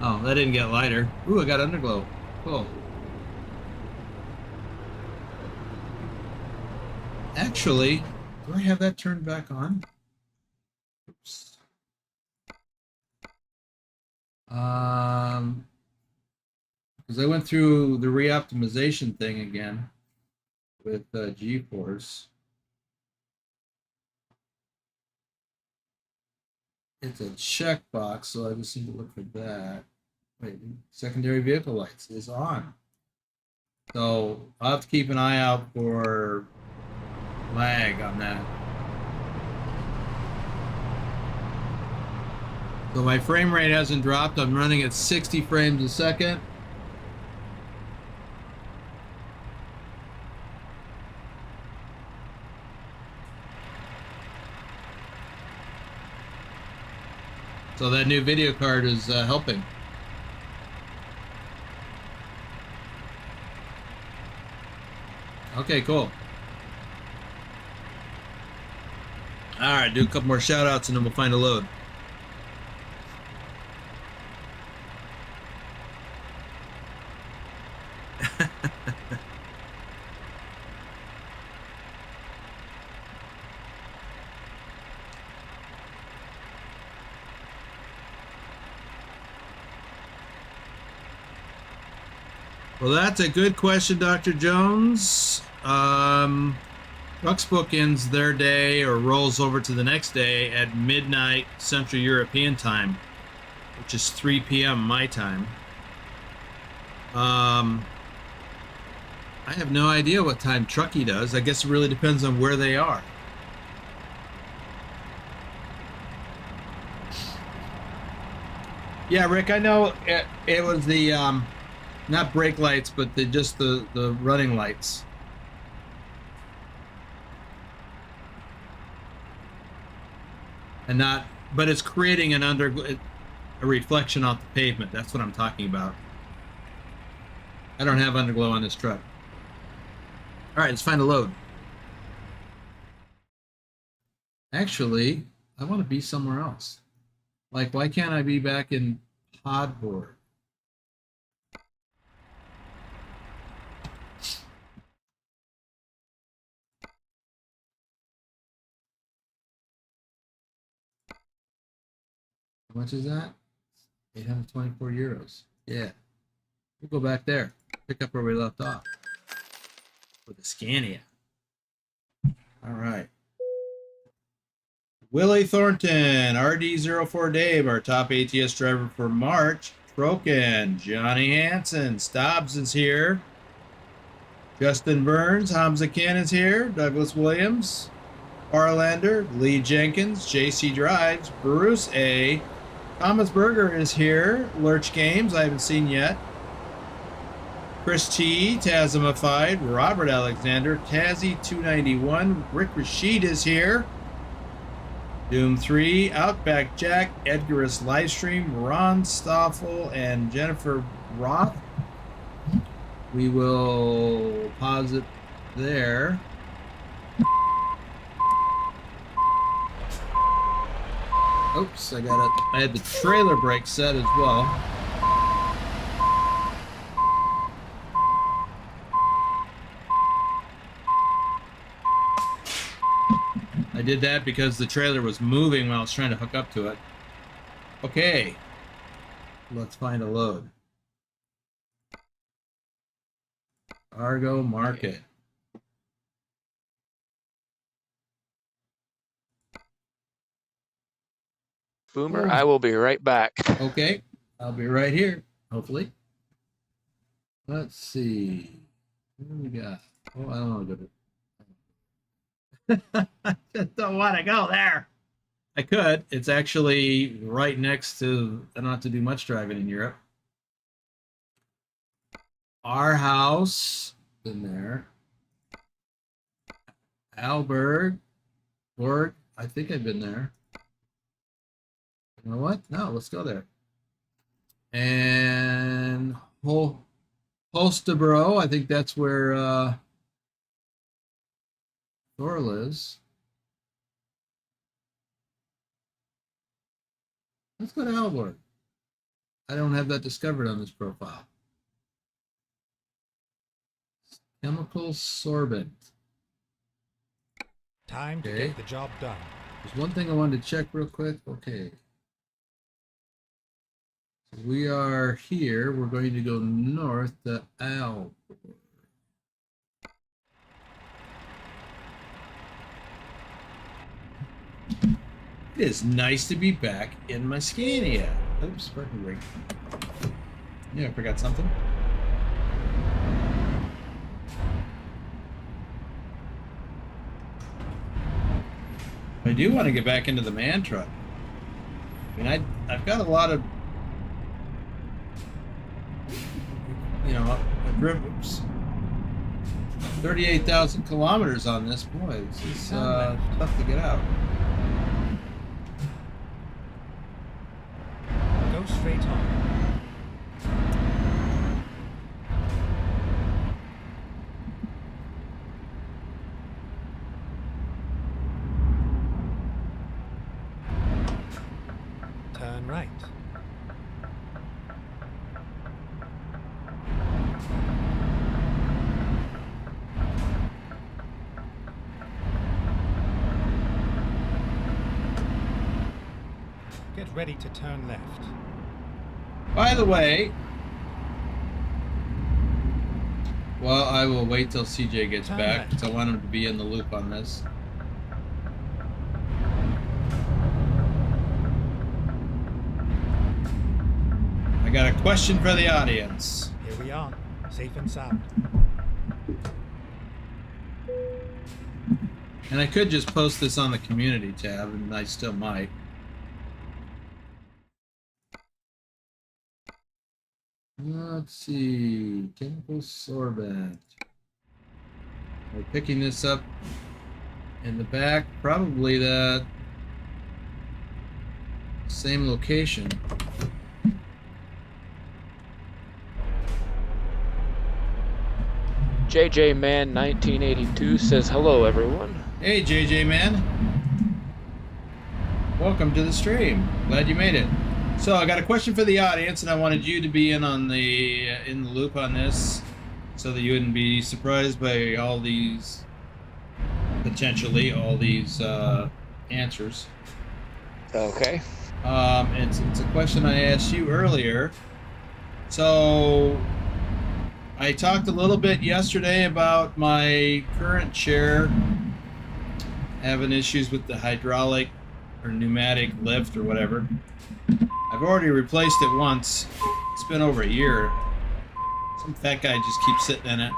Oh, that didn't get lighter. Ooh, I got underglow. Cool. Actually, do I have that turned back on? Oops. Because I went through the re-optimization thing again with GeForce. It's a checkbox, so I just need to look for that. Wait, secondary vehicle lights is on. So I'll have to keep an eye out for lag on that. So my frame rate hasn't dropped. I'm running at 60 frames a second. So that new video card is helping. Okay, cool. All right, do a couple more shout outs and then we'll find a load. Well, that's a good question, Dr. Jones. TrucksBook ends their day or rolls over to the next day at midnight Central European time, which is 3 p.m. my time. I have no idea what time Trucky does. I guess it really depends on where they are. Yeah, Rick, I know it was the not brake lights, but just the running lights. And not, but it's creating a reflection off the pavement. That's what I'm talking about. I don't have underglow on this truck. All right, let's find a load. Actually, I want to be somewhere else. Like, why can't I be back in Podboard? How much is that? 824 euros. Yeah. We'll go back there. Pick up where we left off. With the Scania. All right. Willie Thornton, RD04 Dave, our top ATS driver for March. Troken, Johnny Hansen, Stobbs is here. Justin Burns, Hamza Ken is here. Douglas Williams, Arlander, Lee Jenkins, JC Drives, Bruce A. Thomas Berger is here. Lurch Games, I haven't seen yet. Chris T, Tazamified, Robert Alexander, Tazzy291, Rick Rashid is here. Doom 3, Outback Jack, Edgarus Livestream, Ron Stoffel, and Jennifer Roth. We will pause it there. Oops, I had the trailer brake set as well. I did that because the trailer was moving when I was trying to hook up to it. Okay, let's find a load. Cargo market. Boomer, Oh. I will be right back. Okay, I'll be right here, hopefully. Let's see. What do we got? Oh, I don't want to go to... I just don't want to go there. I could. It's actually right next to... I don't have to do much driving in Europe. Our house. Been there. Alberg. Borg. I think I've been there. You know what? No, let's go there. And Holstebro, I think that's where Thor is. Let's go to Alborg. I don't have that discovered on this profile. Chemical sorbent. Time to Okay. get the job done. There's one thing I wanted to check real quick. Okay. So we are here. We're going to go north to Alborg. It is nice to be back in my Scania. Oops, parking brake. Yeah, I forgot something. I do want to get back into the man truck. I mean, I've got a lot of, you know, I've driven 38,000 kilometers on this. Boy, this is tough to get out. Go straight on. Turn right. Get ready to turn left. By the way, well, I will wait till CJ gets back because I want him to be in the loop on this. I got a question for the audience. Here we are, safe and sound. And I could just post this on the community tab, and I still might. Let's see. Chemical sorbent. We're picking this up in the back, probably that same location. JJ Man 1982 says hello, everyone. Hey, JJ man. Welcome to the stream. Glad you made it. So I got a question for the audience, and I wanted you to be in the loop on this, so that you wouldn't be surprised by all these answers. Okay. It's a question I asked you earlier. So I talked a little bit yesterday about my current chair having issues with the hydraulic or pneumatic lift or whatever. I've already replaced it once. It's been over a year. Some fat guy just keeps sitting in it.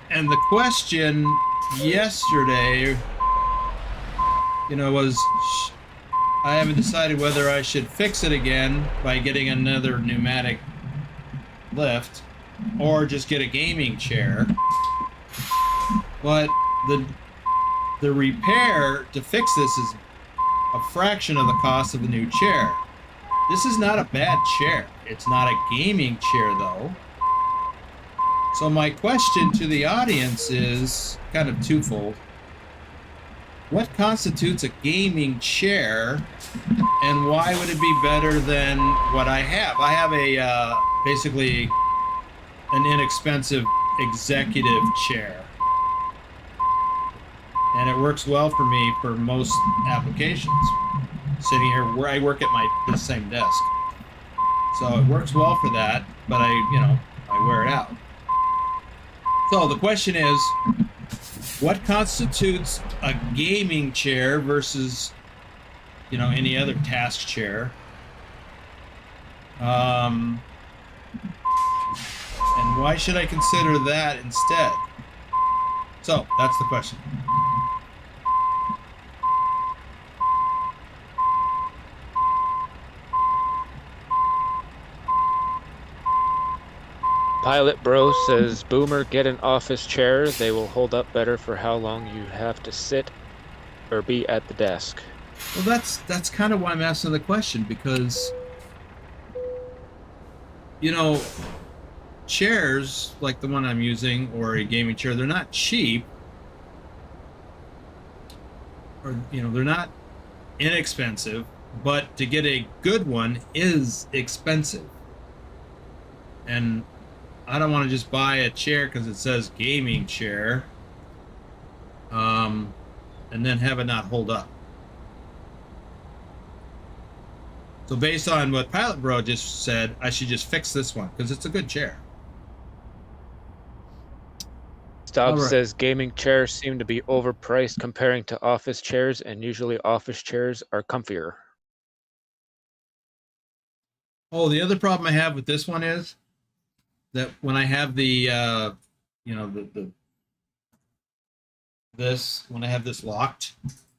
And the question yesterday, you know, was I haven't decided whether I should fix it again by getting another pneumatic lift or just get a gaming chair. But the repair to fix this is a fraction of the cost of the new chair. This is not a bad chair. It's not a gaming chair though. So my question to the audience is kind of twofold. What constitutes a gaming chair, and why would it be better than what I have? I have a basically an inexpensive executive chair, and it works well for me for most applications. Sitting here where I work at this same desk, so it works well for that. But I wear it out. So the question is, what constitutes a gaming chair versus, any other task chair? And why should I consider that instead? So that's the question. Pilot Bro says, Boomer, get an office chair. They will hold up better for how long you have to sit or be at the desk. Well, that's kind of why I'm asking the question, because, chairs like the one I'm using, or a gaming chair, they're not cheap, or, they're not inexpensive, but to get a good one is expensive. And I don't want to just buy a chair because it says gaming chair, and then have it not hold up. So based on what Pilot Bro just said, I should just fix this one because it's a good chair. Stubbs says gaming chairs seem to be overpriced comparing to office chairs, and usually office chairs are comfier. Oh, the other problem I have with this one is that when I have the when I have this locked,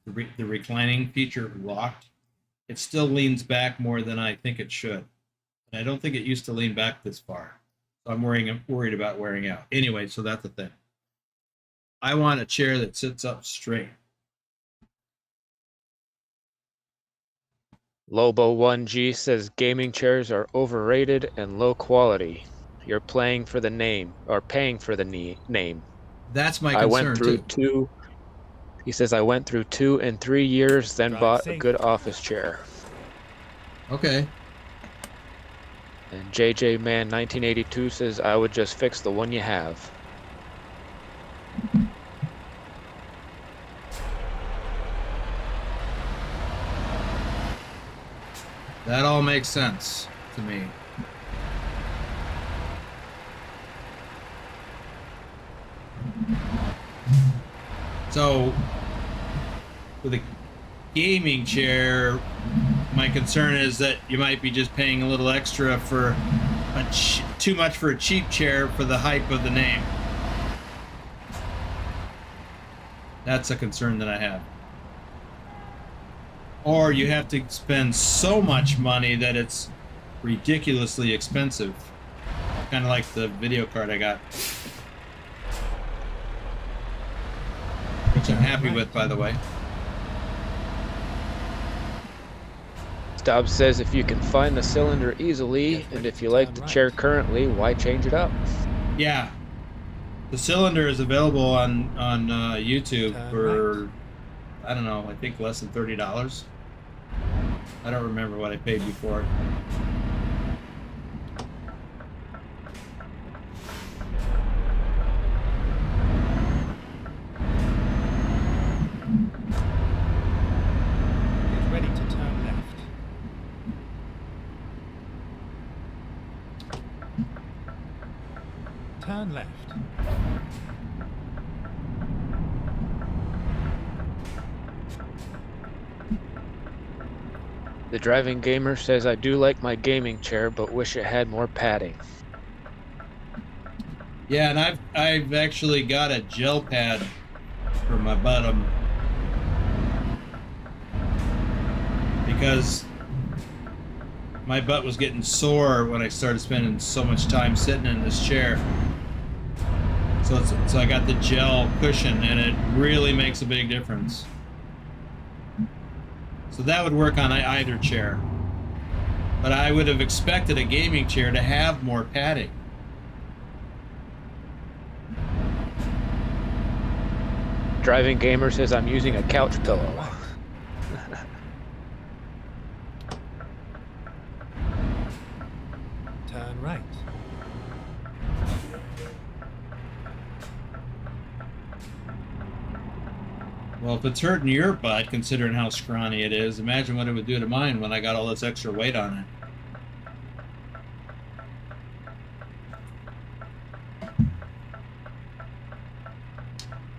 the reclining feature locked, it still leans back more than I think it should. And I don't think it used to lean back this far. So I'm worried about wearing out. Anyway, so that's the thing. I want a chair that sits up straight. Lobo1G says gaming chairs are overrated and low quality. You're paying for the name. That's my concern. I went through two. He says I went through 2 and 3 years, then bought a good office chair. Okay. And JJ Man 1982 says I would just fix the one you have. That all makes sense to me. So, with a gaming chair, my concern is that you might be just paying a little extra for too much for a cheap chair for the hype of the name. That's a concern that I have. Or you have to spend so much money that it's ridiculously expensive. Kind of like the video card I got. Which I'm happy with, by the way. Stubbs says if you can find the cylinder easily, and if you like the chair currently, why change it up? Yeah. The cylinder is available on YouTube for, I don't know, I think less than $30. I don't remember what I paid before. Get ready to turn left. Turn left. The Driving Gamer says I do like my gaming chair, but wish it had more padding. Yeah, and I've actually got a gel pad for my bottom because my butt was getting sore when I started spending so much time sitting in this chair. So I got the gel cushion, and it really makes a big difference. So that would work on either chair. But I would have expected a gaming chair to have more padding. Driving Gamer says I'm using a couch pillow. Turn right. Well, if it's hurting your butt, considering how scrawny it is, imagine what it would do to mine when I got all this extra weight on it.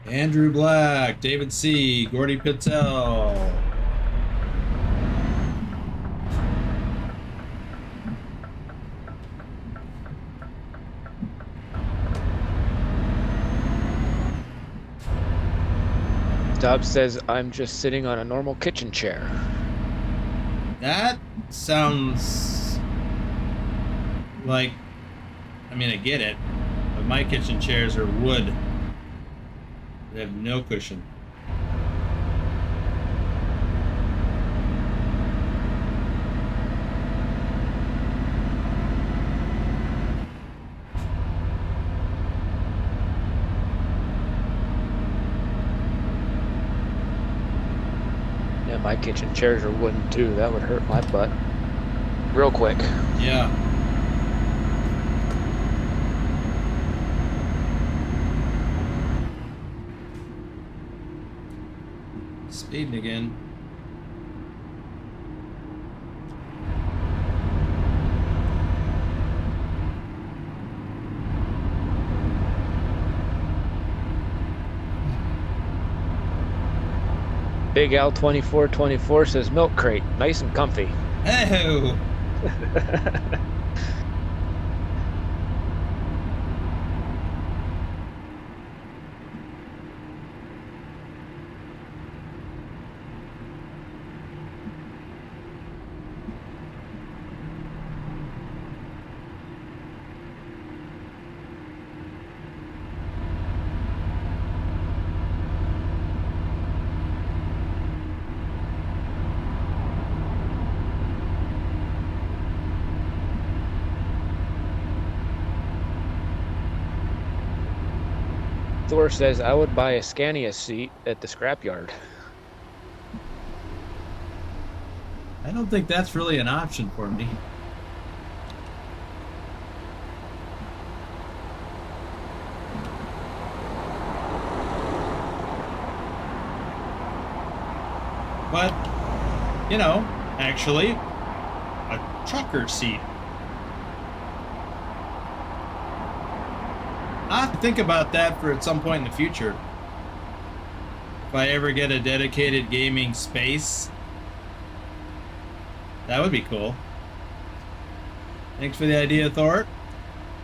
Andrew Black, David C., Gordy Pitzel. Dobbs says I'm just sitting on a normal kitchen chair. That sounds like, I mean, I get it, but my kitchen chairs are wood. They have no cushion. Yeah, my kitchen chairs are wooden too. That would hurt my butt real quick. Yeah. Speeding again. Big Al 2424 says milk crate, nice and comfy. Oh. Thor says I would buy a Scania seat at the scrapyard. I don't think that's really an option for me. But, you know, actually, a trucker seat. I have to think about that for at some point in the future. If I ever get a dedicated gaming space, that would be cool. Thanks for the idea, Thor.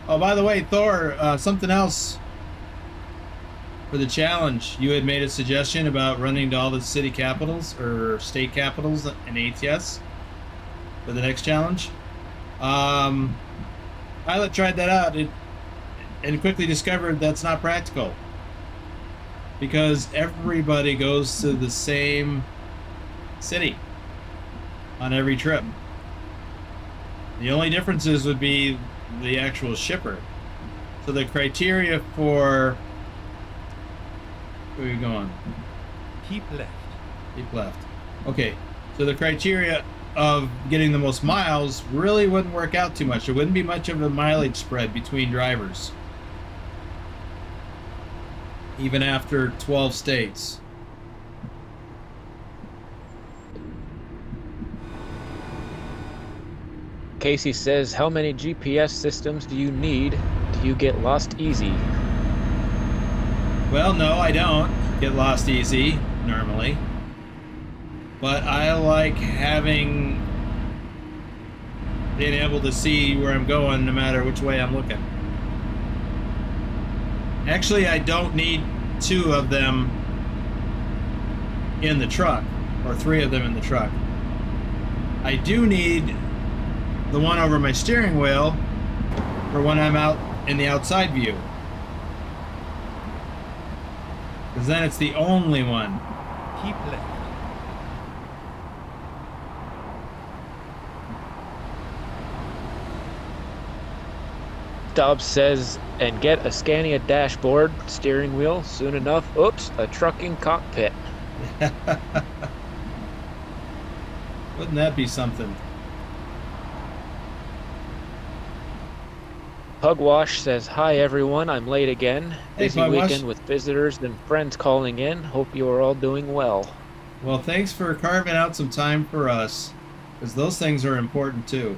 Oh, by the way, Thor, something else for the challenge. You had made a suggestion about running to all the city capitals or state capitals in ATS for the next challenge. Pilot tried that out and quickly discovered that's not practical, because everybody goes to the same city on every trip. The only differences would be the actual shipper. So the criteria for... Where are you going? Keep left. Keep left. Okay, so the criteria of getting the most miles really wouldn't work out too much. There wouldn't be much of a mileage spread between drivers, even after 12 states. Casey says, how many GPS systems do you need? Do you get lost easy? Well, no, I don't get lost easy, normally. But I like being able to see where I'm going no matter which way I'm looking. Actually, I don't need 2 of them in the truck, or 3 of them in the truck. I do need the one over my steering wheel for when I'm out in the outside view, because then it's the only one. Keep left. Dobbs says, and get a Scania dashboard, steering wheel, soon enough. Oops, a trucking cockpit. Wouldn't that be something? Pugwash says, hi everyone, I'm late again. Hey, Busy Pugwash. weekend with visitors and friends calling in. Hope you are all doing well. Well, thanks for carving out some time for us, because those things are important too.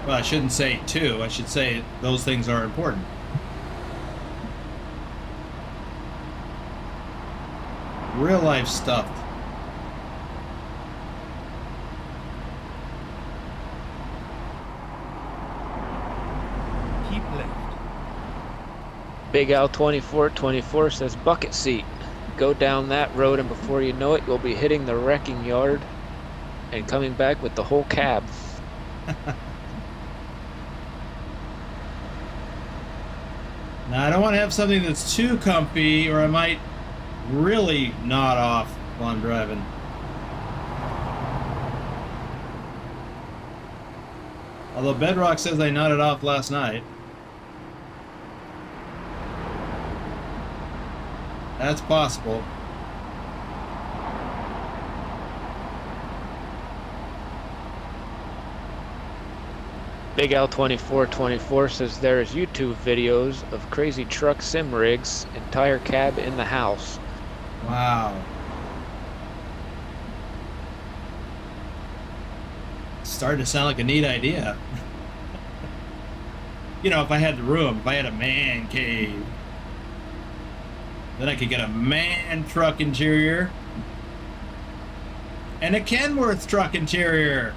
Well, I shouldn't say two. I should say those things are important. Real life stuff. Keep left. Big Al 2424 says, bucket seat. Go down that road and before you know it, you'll be hitting the wrecking yard and coming back with the whole cab. Now, I don't want to have something that's too comfy, or I might really nod off while I'm driving. Although Bedrock says I nodded off last night. That's possible. Big Al 2424 says there is YouTube videos of crazy truck sim rigs, entire cab in the house. Wow. It's starting to sound like a neat idea. You know, if I had the room, if I had a man cave, then I could get a man truck interior and a Kenworth truck interior.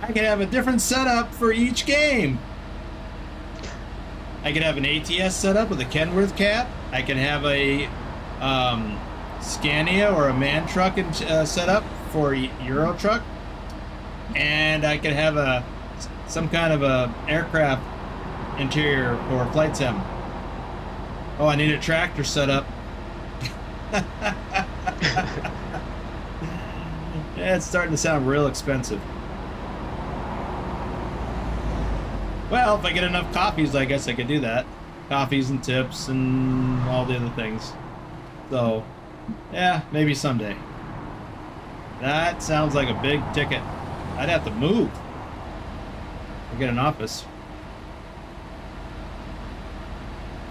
I could have a different setup for each game. I could have an ATS setup with a Kenworth cab. I could have a Scania or a MAN truck setup for Euro truck, and I could have some kind of a aircraft interior for flight sim. Oh, I need a tractor setup. Yeah, it's starting to sound real expensive. Well, if I get enough coffees, I guess I could do that. Coffees and tips and all the other things. So, yeah, maybe someday. That sounds like a big ticket. I'd have to move or get an office.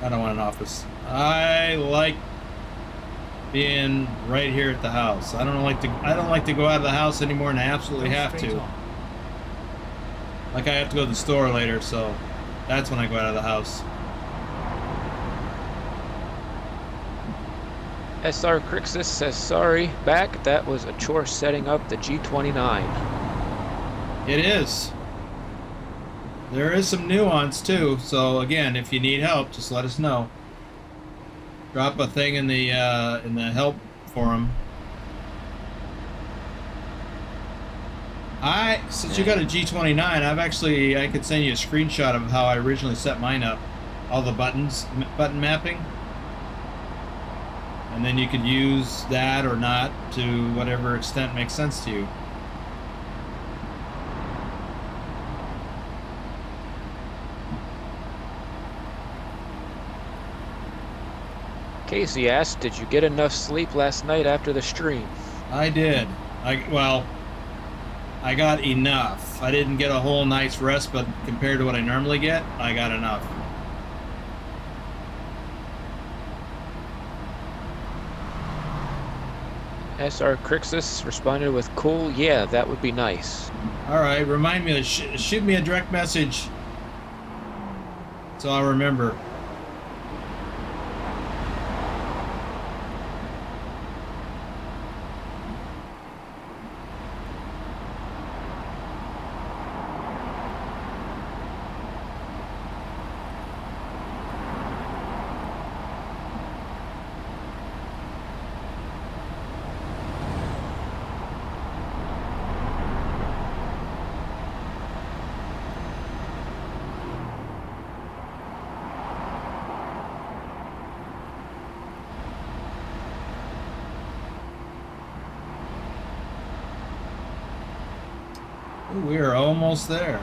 I don't want an office. I like being right here at the house. I don't like to go out of the house anymore, and I absolutely have to. Like I have to go to the store later, so that's when I go out of the house. SR Crixus says, sorry, back. That was a chore setting up the G29. It is. There is some nuance too, so again, if you need help, just let us know. Drop a thing in the help forum. Since you got a G29, I could send you a screenshot of how I originally set mine up. All the button mapping. And then you could use that or not to whatever extent makes sense to you. Casey asked, did you get enough sleep last night after the stream? I did. I got enough. I didn't get a whole night's rest, but compared to what I normally get, I got enough. SR Crixus responded with, cool, yeah, that would be nice. Alright, remind me to shoot me a direct message so I'll remember. Ooh, we are almost there.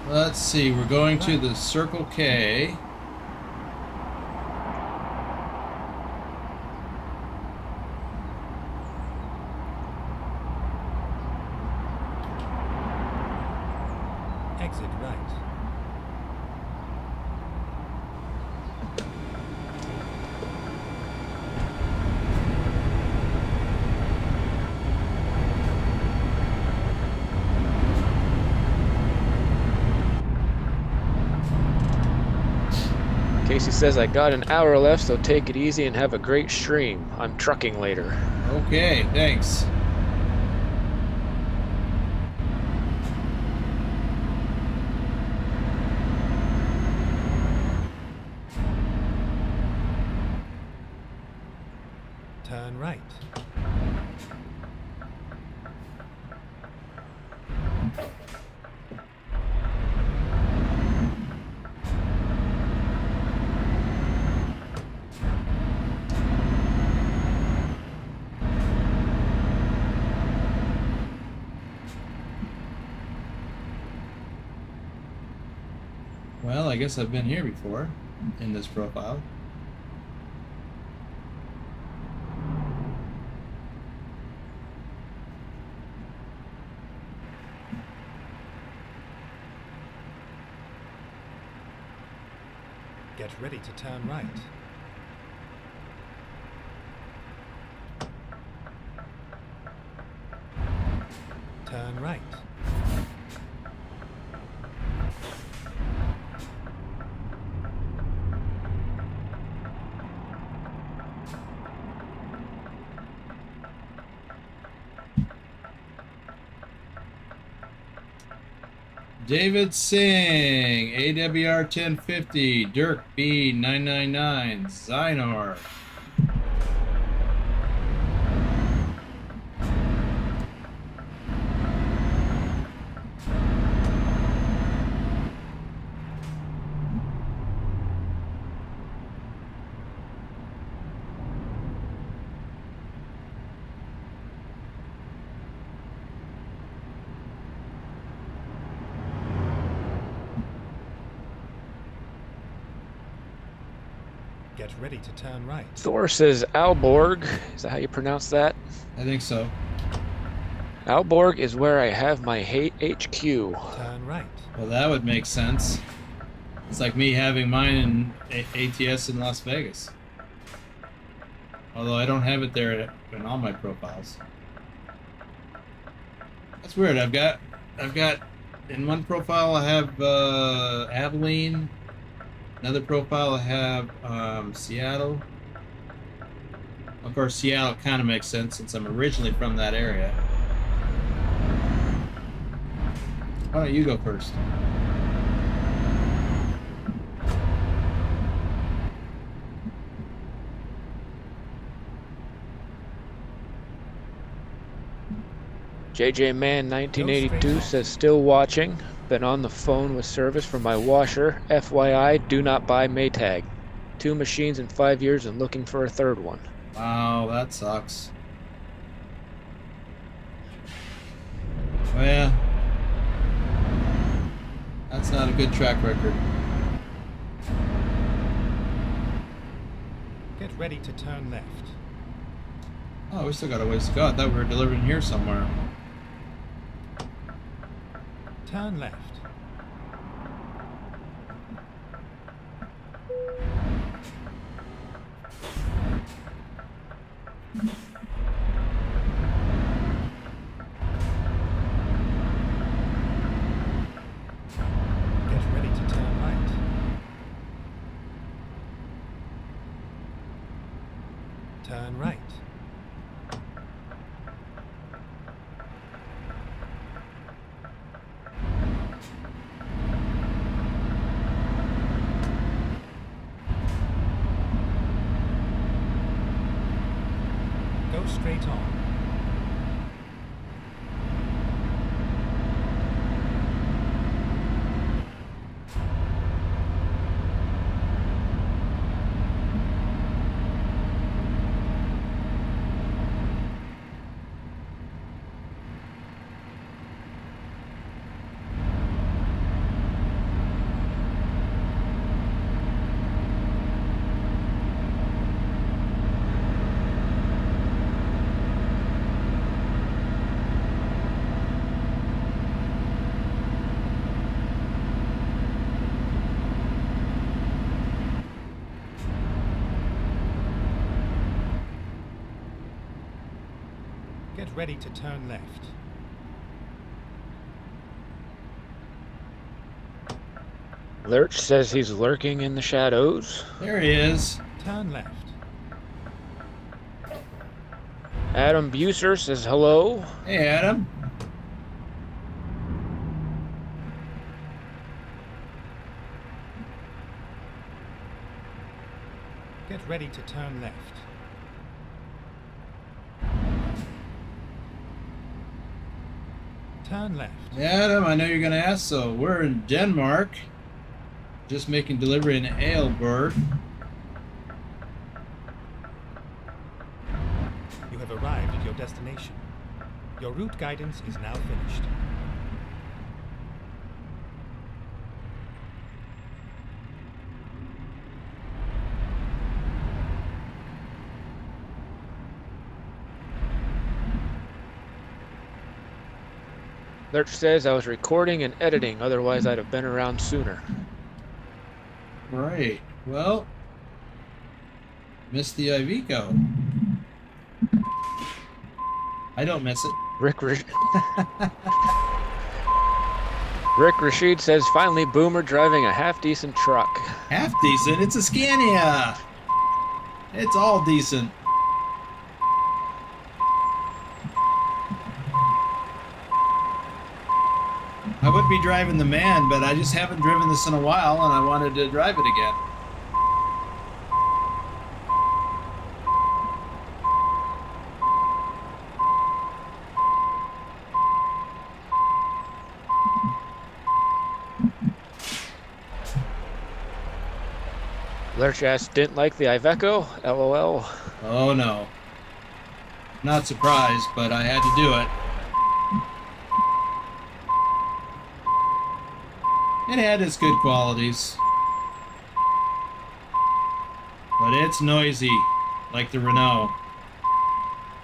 Let's see, we're going to the Circle K. Exit right. Casey says, I got an hour left, so take it easy and have a great stream. I'm trucking later. Okay, thanks. Turn right. Well, I guess I've been here before in this profile. Get ready to turn right. Turn right. David Singh, AWR 1050, Dirk B999, Zynar. Get ready to turn right. Thor says Alborg. Is that how you pronounce that? I think so. Alborg is where I have my HQ. Turn right. Well, that would make sense. It's like me having mine in ATS in Las Vegas. Although I don't have it there in all my profiles. That's weird. I've got in one profile I have Abilene. Another profile I have Seattle. Of course, Seattle kind of makes sense since I'm originally from that area. Why don't you go first? JJ Man 1982 says still watching. Been on the phone with service for my washer. FYI, do not buy Maytag. 2 machines in 5 years and looking for a third one. Wow, that sucks. Well, that's not a good track record. Get ready to turn left. Oh, we still got a ways to go. I thought we were delivering here somewhere. Turn left. Get ready to turn right. Turn right. Go straight on. Get ready to turn left. Lurch says he's lurking in the shadows. There he is. Turn left. Adam Buser says hello. Hey, Adam. Get ready to turn left. Turn left. Adam, I know you're going to ask, so we're in Denmark. Just making delivery in Aalborg. You have arrived at your destination. Your route guidance is now finished. Lurch says I was recording and editing, otherwise I'd have been around sooner. Right. Well, missed the Iveco. I don't miss it. Rick Rashid says finally Boomer driving a half-decent truck. Half decent. It's a Scania. It's all decent. I would be driving the man, but I just haven't driven this in a while, and I wanted to drive it again. Lurch asked, didn't like the Iveco? LOL. Oh no. Not surprised, but I had to do it. It had its good qualities. But it's noisy, like the Renault.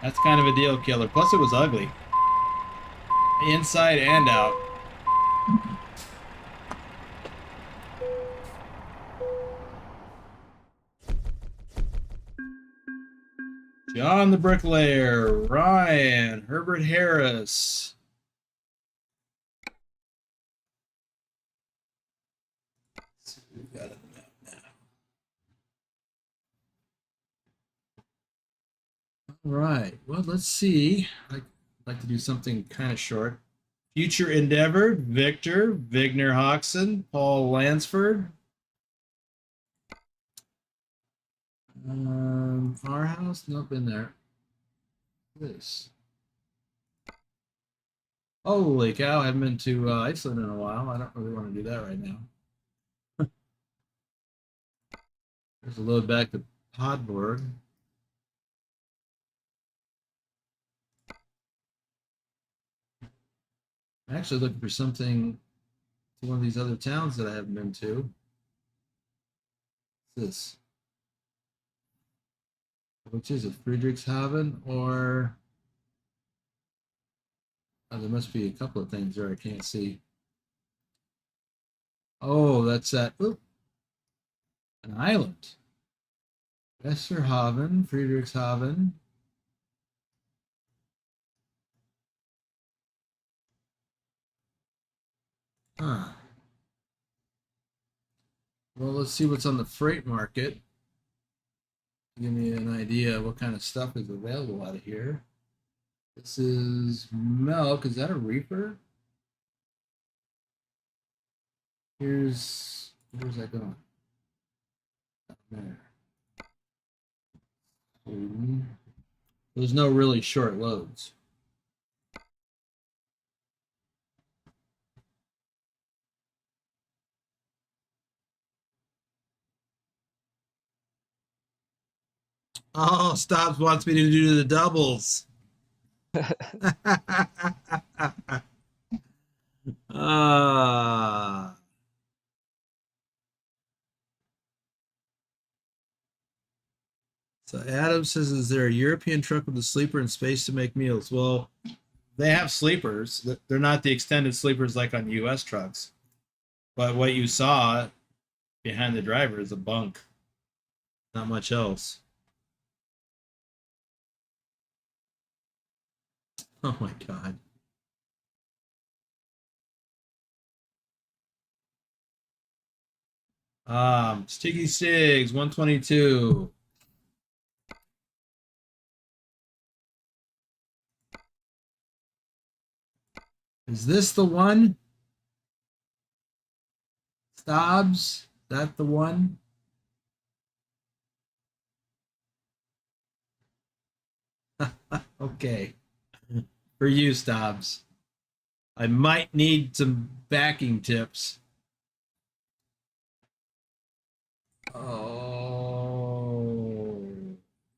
That's kind of a deal killer. Plus it was ugly. Inside and out. John the Bricklayer, Ryan, Herbert Harris. We've got it now. All right. Well, let's see. I'd like to do something kind of short. Future Endeavor, Victor, Vigner Hoxton, Paul Lansford. Our house? Nope, in there. This. Holy cow, I haven't been to Iceland in a while. I don't really want to do that right now. There's a load back to Podborg. I'm actually looking for something to one of these other towns that I haven't been to. What's this? Which is it, Friedrichshafen or... Oh, there must be a couple of things there I can't see. Oh, that's that. Oop. An island. Westerhaven, Friedrichshafen. Huh. Well, let's see what's on the freight market. Give me an idea of what kind of stuff is available out of here. This is milk. Is that a reefer? Where's that going? There. There's no really short loads. Oh, Stobbs wants me to do the doubles. So Adam says, is there a European truck with a sleeper and space to make meals? Well, they have sleepers. They're not the extended sleepers like on US trucks. But what you saw behind the driver is a bunk. Not much else. Oh my god. Sticky Sigs, 122. Is this the one? Stobbs? Is that the one? Okay. For you, Stobbs. I might need some backing tips. Oh.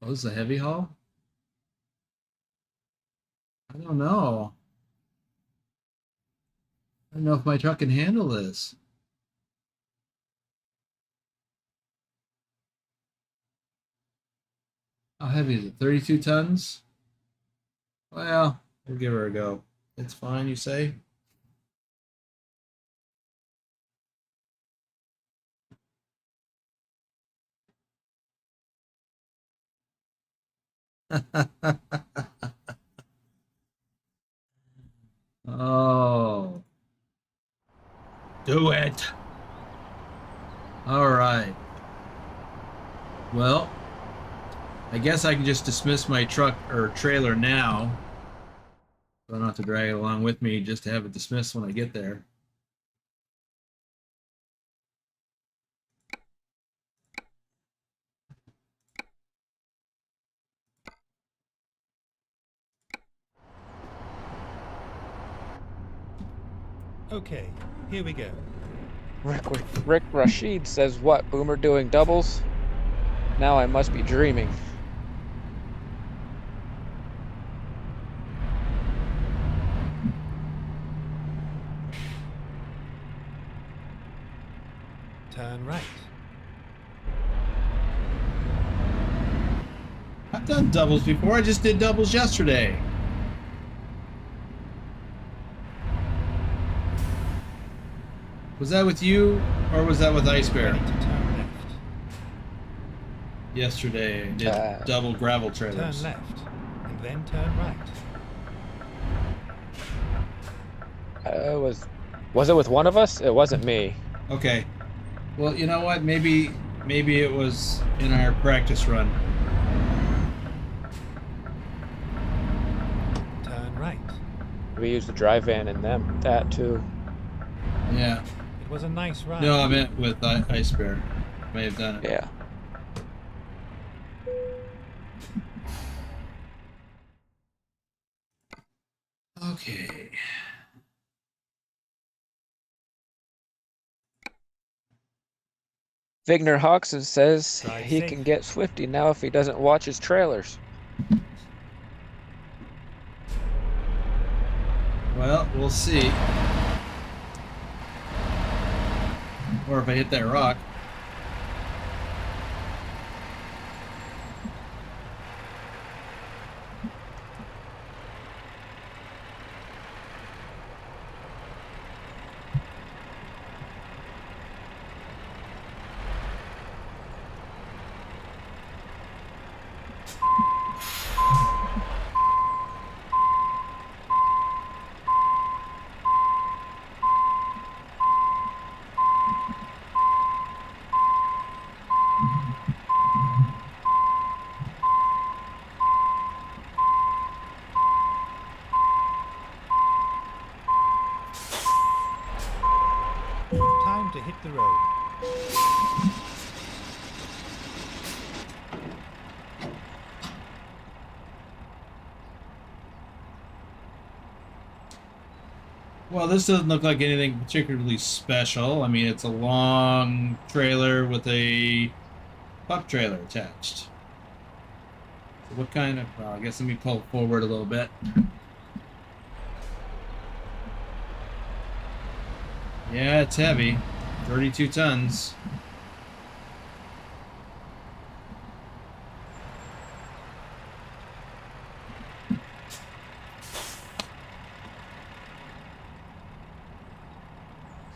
Oh, this is a heavy haul? I don't know. I don't know if my truck can handle this. How heavy is it? 32 tons? Well, we'll give her a go. It's fine, you say? Oh. Do it. All right. Well, I guess I can just dismiss my truck or trailer now. So I don't have to drag it along with me just to have it dismissed when I get there. Okay, here we go. Rick Rashid says, what, Boomer doing doubles? Now I must be dreaming. Turn right. I've done doubles before. I just did doubles yesterday. Was that with you or was that with Ice Bear? Ready to turn left. Yesterday I did double gravel trailers. Turn left, and then turn right. Was it with one of us? It wasn't me. Okay. Well, you know what? Maybe it was in our practice run. Turn right. We used the drive van in that too. Yeah. It was a nice ride. No, I meant with Ice Bear. May have done it. Yeah. Okay. Vigner Hawkson says Drive he safe. can get Swifty now if he doesn't watch his trailers. Well, we'll see. Or if I hit that rock. Time to hit the road. Well, this doesn't look like anything particularly special. I mean, it's a long trailer with a pup trailer attached. So what kind of... Well, I guess let me pull forward a little bit. Yeah, it's heavy. 32 tons.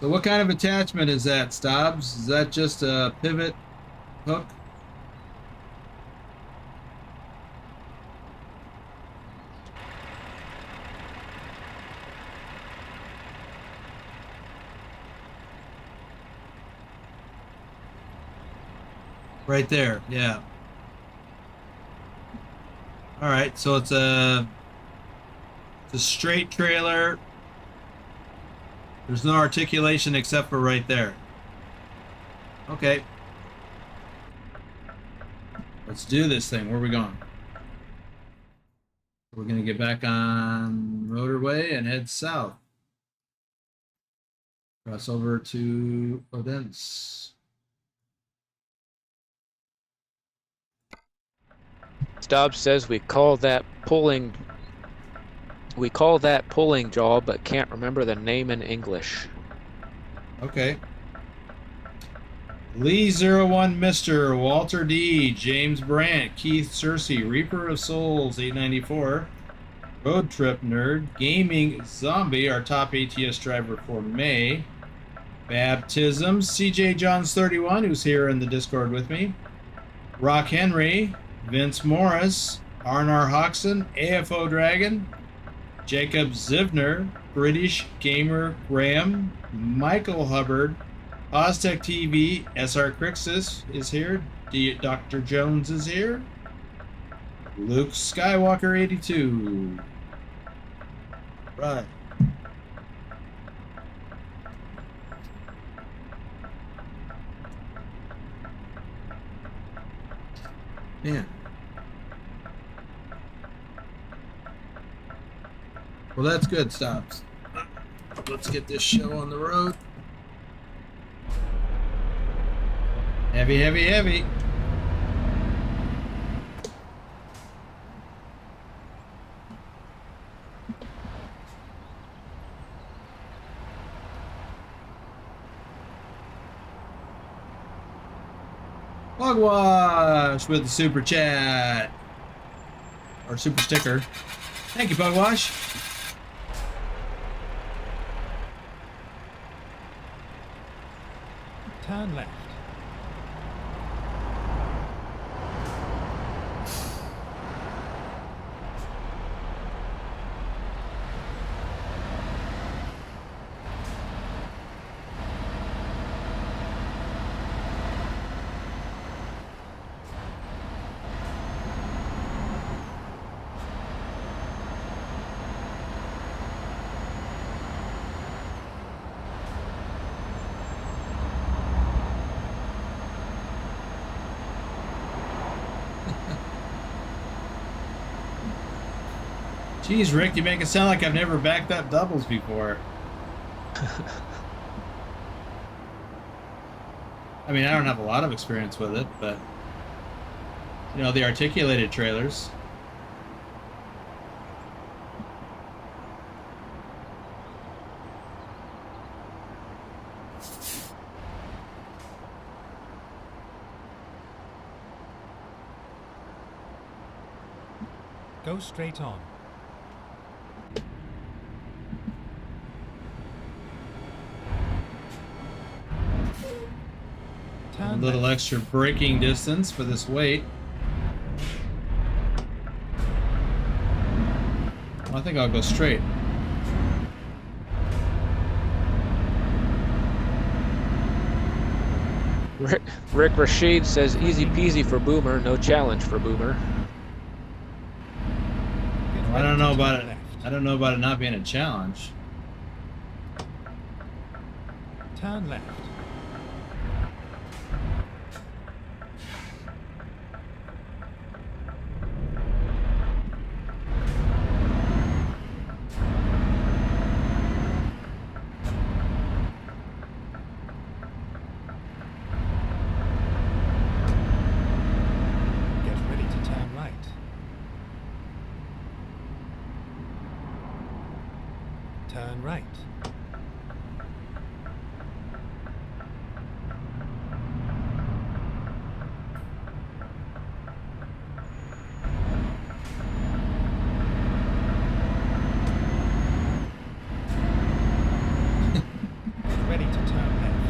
So what kind of attachment is that, Stobbs? Is that just a pivot hook? Right there, yeah. All right, so it's a straight trailer. There's no articulation except for right there. Okay. Let's do this thing. Where are we going? We're going to get back on motorway and head south. Cross over to Odense. Stobbs says we call that pulling jaw, but can't remember the name in English. Okay. Lee01 Mr. Walter D. James Brandt, Keith Cersei, Reaper of Souls 894, Road Trip Nerd, Gaming Zombie, our top ATS driver for May, Baptism, CJ Johns 31, who's here in the Discord with me, Rock Henry, Vince Morris, Arnar Hoxton, AFO Dragon, Jacob Zivner, British Gamer Graham, Michael Hubbard, Oztech TV, SR Crixus is here, Dr. Jones is here, Luke Skywalker 82. Right. Man. Well, that's good, Stops. Let's get this show on the road. Heavy, heavy, heavy. Pugwash with the super chat. Or super sticker. Thank you, Pugwash. Turn left. Jeez, Rick, you make it sound like I've never backed up doubles before. I mean, I don't have a lot of experience with it, but you know, the articulated trailers. Go straight on. A little extra braking distance for this weight. Well, I think I'll go straight. Rick Rashid says easy peasy for Boomer, no challenge for Boomer. Well, I don't know about it. I don't know about it not being a challenge. Turn left. Turn right. Get ready to turn left.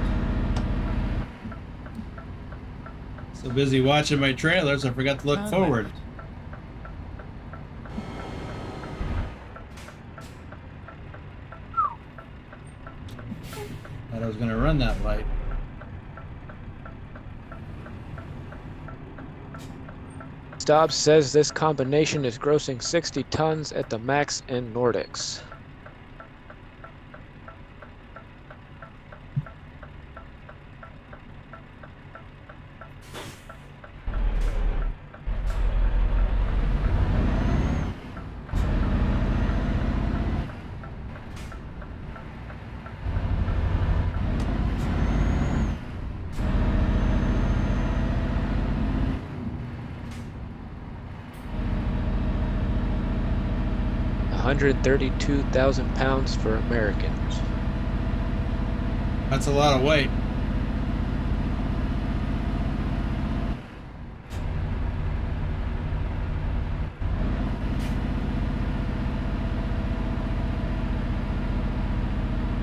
So busy watching my trailers, I forgot to look Turn forward. left. Thought I was going to run that light. Dobbs says this combination is grossing 60 tons at the max in Nordics. £132,000 for Americans. That's a lot of weight.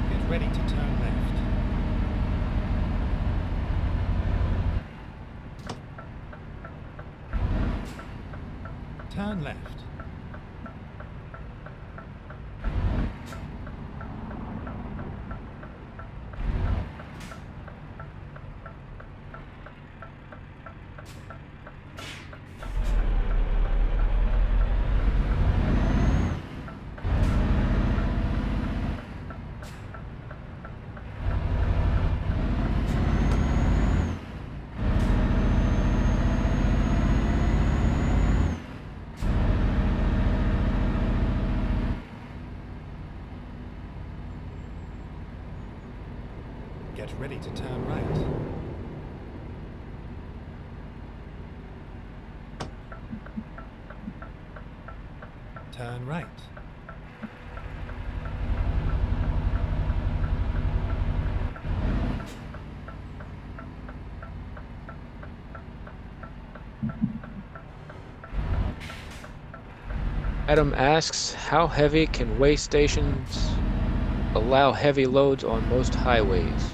Get ready to turn left. Turn left. Get ready to turn right. Turn right. Adam asks, how heavy can weigh stations allow heavy loads on most highways?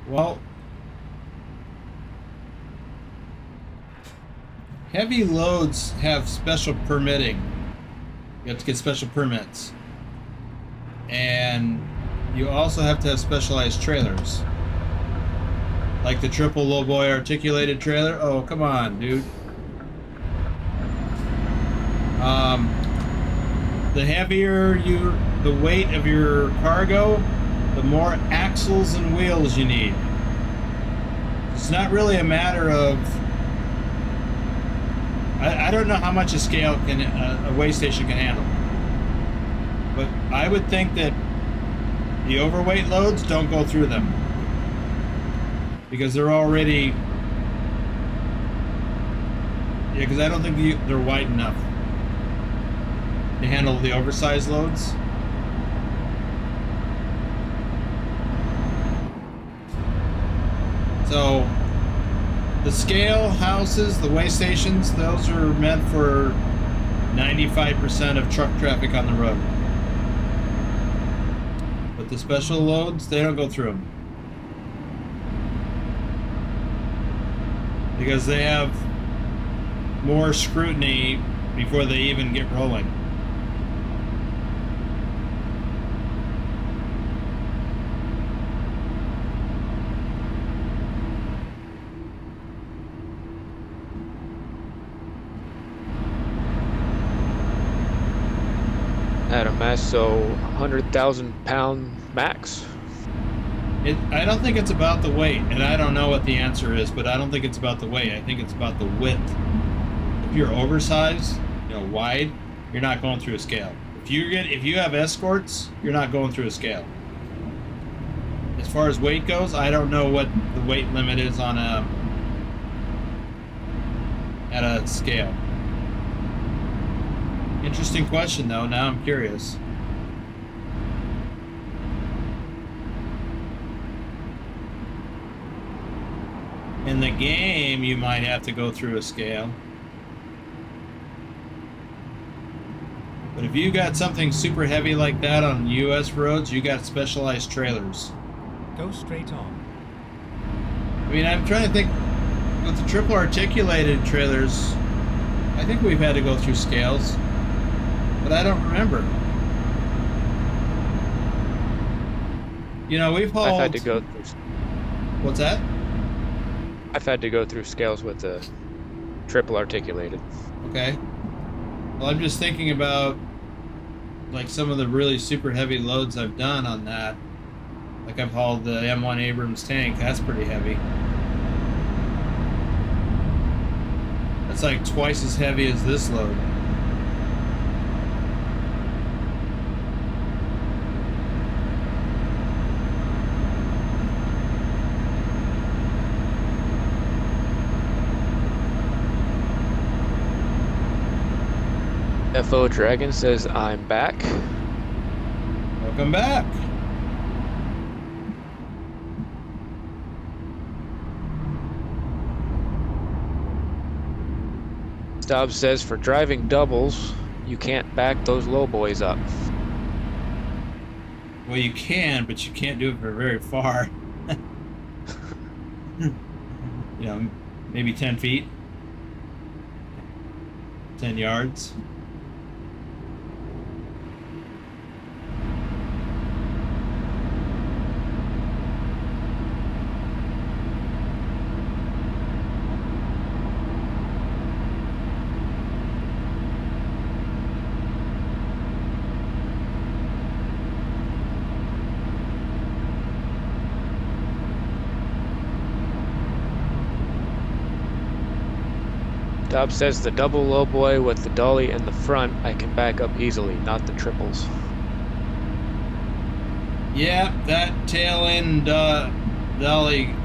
Well, heavy loads have special permitting. You have to get special permits. And you also have to have specialized trailers. Like the triple lowboy articulated trailer. Oh, come on, dude. The heavier the weight of your cargo, the more axles and wheels you need. It's not really a matter of... I don't know how much a scale can, a weigh station can handle. But I would think that the overweight loads don't go through them. Because they're already... Yeah, because I don't think they're wide enough to handle the oversized loads. So the scale houses, the weigh stations, those are meant for 95% of truck traffic on the road. But the special loads, they don't go through them. Because they have more scrutiny before they even get rolling. Adam asks, so 100,000 pound max? I don't think it's about the weight, and I don't know what the answer is, but I don't think it's about the weight. I think it's about the width. If you're oversized, wide, you're not going through a scale. If you have escorts, you're not going through a scale. As far as weight goes, I don't know what the weight limit is on at a scale. Interesting question, though. Now I'm curious. In the game, you might have to go through a scale. But if you got something super heavy like that on US roads, you got specialized trailers. Go straight on. I mean, I'm trying to think, with the triple articulated trailers, I think we've had to go through scales, but I don't remember. We've hauled... I've had to go through. What's that? I've had to go through scales with the triple articulated. Okay. Well, I'm just thinking about like some of the really super heavy loads I've done on that. Like I've hauled the M1 Abrams tank. That's pretty heavy. That's like twice as heavy as this load. FO Dragon says, I'm back. Welcome back. Stobbs says, for driving doubles, you can't back those low boys up. Well, you can, but you can't do it for very far. You know, maybe 10 feet. 10 yards. Dobb says the double low boy with the dolly in the front I can back up easily, not the triples. Yeah, that tail end dolly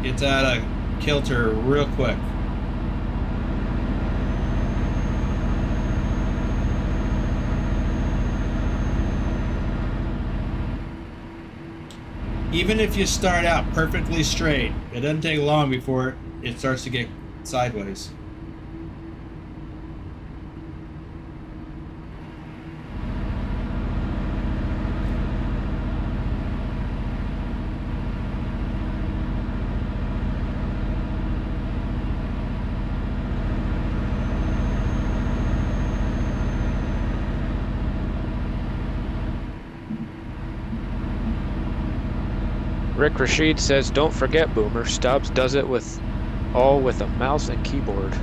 gets out of kilter real quick. Even if you start out perfectly straight, it doesn't take long before it starts to get sideways. Rick Rashid says, don't forget, Boomer, Stobbs does it with a mouse and keyboard.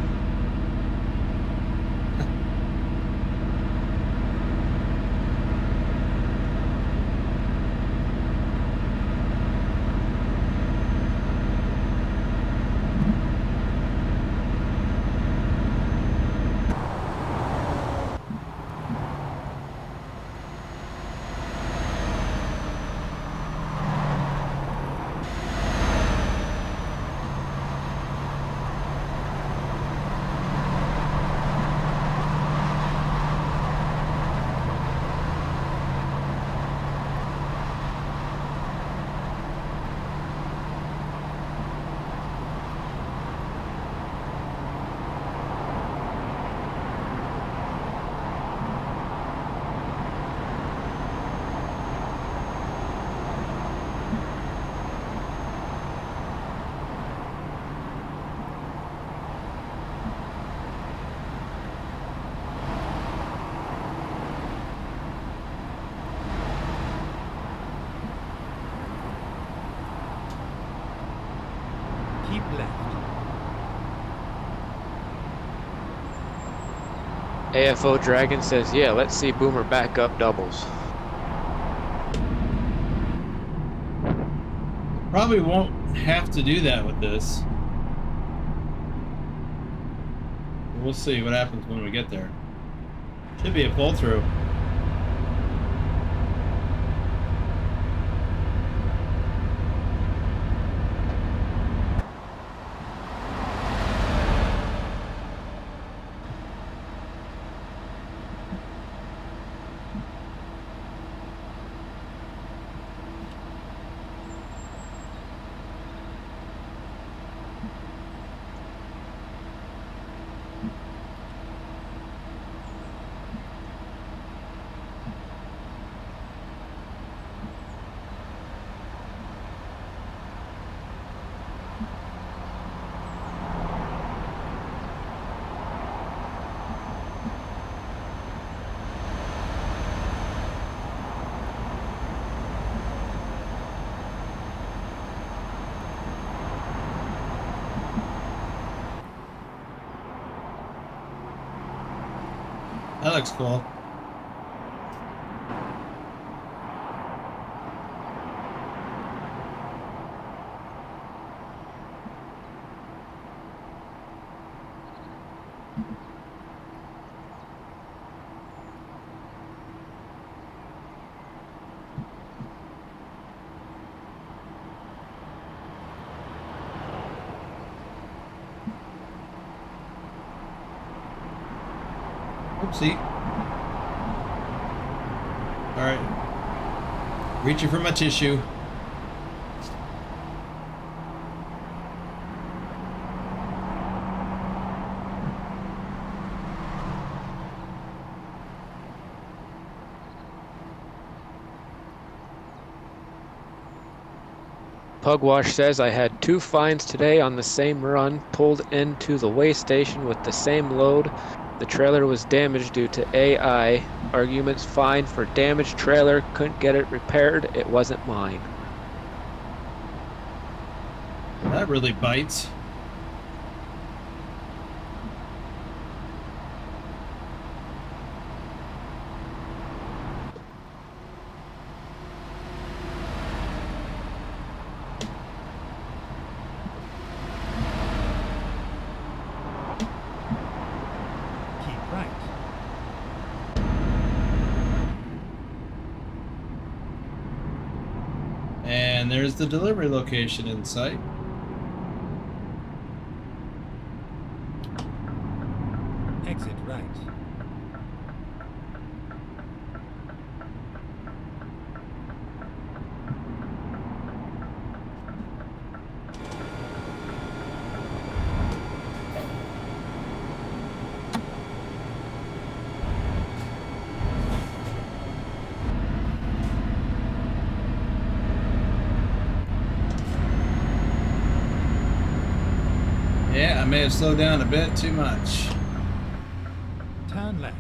Keep left. AFO Dragon says, yeah, let's see Boomer back up doubles. Probably won't have to do that with this. We'll see what happens when we get there. Should be a pull-through. That looks cool. Oopsie. All right. Reaching for my tissue. Pugwash says I had 2 fines today on the same run, pulled into the weigh station with the same load. The trailer was damaged due to AI. Arguments fine for damaged trailer, couldn't get it repaired, it wasn't mine. That really bites. And there's the delivery location in sight. Exit right. Yeah, I may have slowed down a bit too much. Turn left.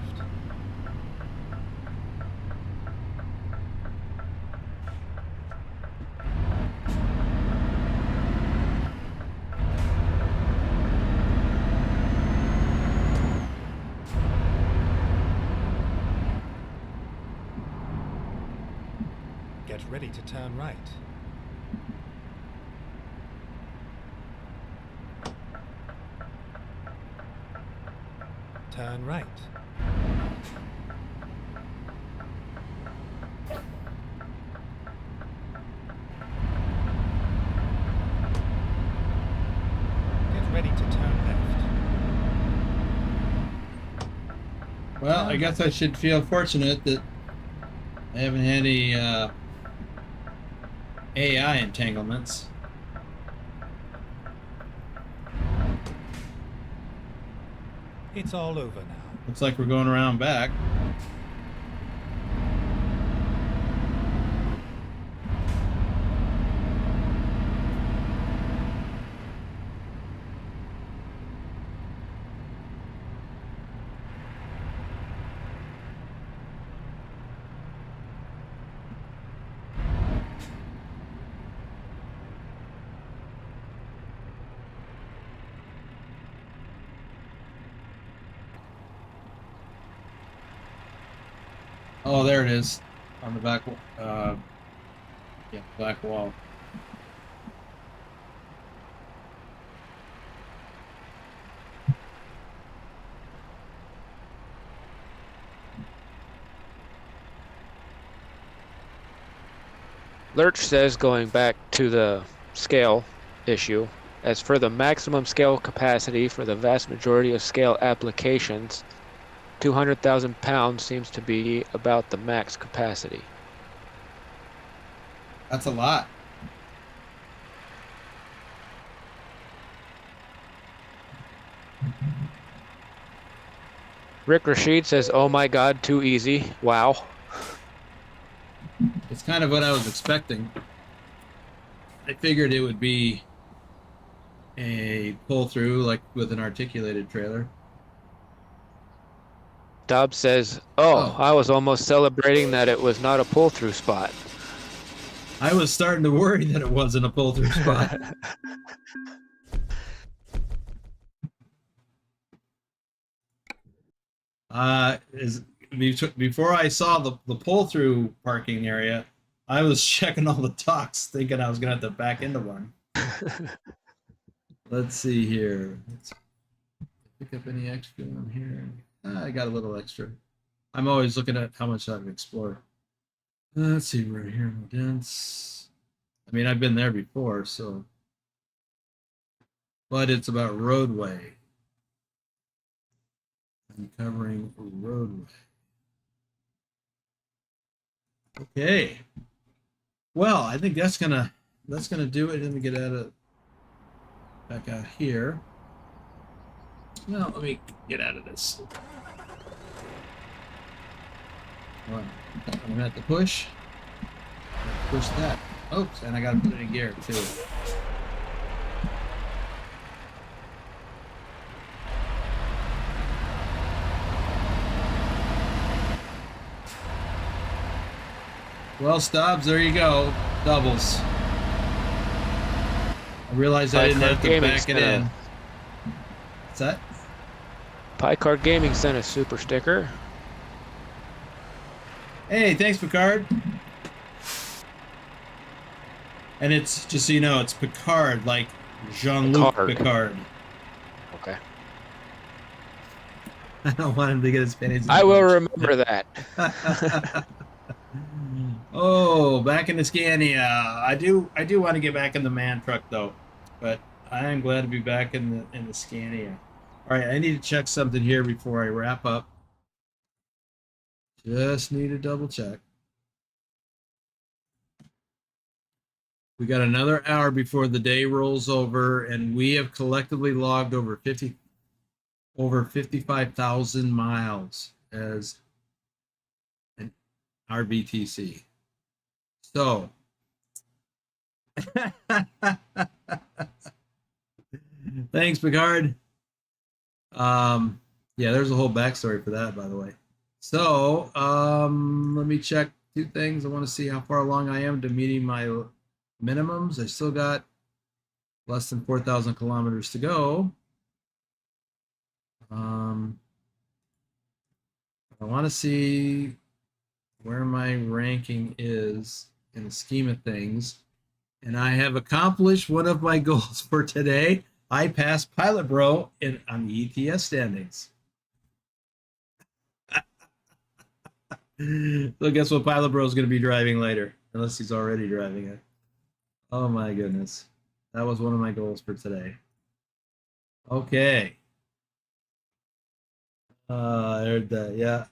Get ready to turn right. Turn right. Get ready to turn left. Well, I guess I should feel fortunate that I haven't had any AI entanglements. It's all over now. Looks like we're going around back. Oh, there it is, on the back, yeah, back wall. Lurch says, going back to the scale issue, as for the maximum scale capacity for the vast majority of scale applications, 200,000 pounds seems to be about the max capacity. That's a lot. Rick Rashid says, oh my god, too easy. Wow. It's kind of what I was expecting. I figured it would be a pull-through, like with an articulated trailer. Dobbs says, oh, I was almost celebrating that it was not a pull-through spot. I was starting to worry that it wasn't a pull-through spot. Is before I saw the pull through parking area, I was checking all the docks, thinking I was gonna have to back into one. Let's see here. Let's pick up any extra on here. I got a little extra. I'm always looking at how much I've explored. Let's see, we're here in dense. I mean, I've been there before, so. But it's about roadway. I'm covering roadway. Okay. Well, I think that's gonna do it. Let me get back out here. Well, let me get out of this. Well, I'm gonna have to push. Push that. Oops, and I gotta put it in gear too. Well, Stubbs, there you go. Doubles. I realized I didn't have to back it in. What's that? Picard Gaming sent a super sticker. Hey, thanks, Picard. And it's, just so you know, it's Picard, like Jean-Luc Picard. Okay. I don't want him to get his pennies. I will remember that. Oh, back in the Scania. I do want to get back in the man truck though, but I am glad to be back in the Scania. All right, I need to check something here before I wrap up. Just need to double check. We got another hour before the day rolls over, and we have collectively logged over 55,000 miles as an RBTC. So, thanks, Picard. Yeah, there's a whole backstory for that, by the way. So, let me check two things. I want to see how far along I am to meeting my minimums. I still got less than 4,000 kilometers to go. I want to see where my ranking is in the scheme of things. And I have accomplished one of my goals for today. I passed Pilot Bro on the ETS standings. So guess what Pilot Bro is going to be driving later, unless he's already driving it. Oh my goodness. That was one of my goals for today. Okay. I heard that, yeah.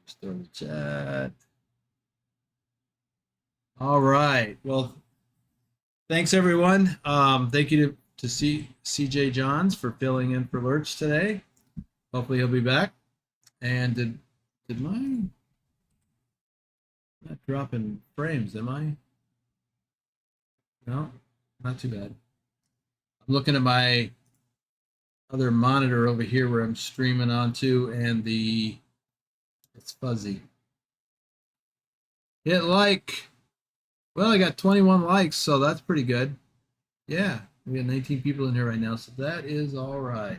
Store the chat. All right. Well, thanks everyone. Thank you to CJ Johns for filling in for Lurch today. Hopefully he'll be back. And did mine not drop in frames, am I? No, not too bad. I'm looking at my other monitor over here where I'm streaming onto, and it's fuzzy. Hit like. Well, I got 21 likes, so that's pretty good. Yeah, we got 19 people in here right now, so that is all right.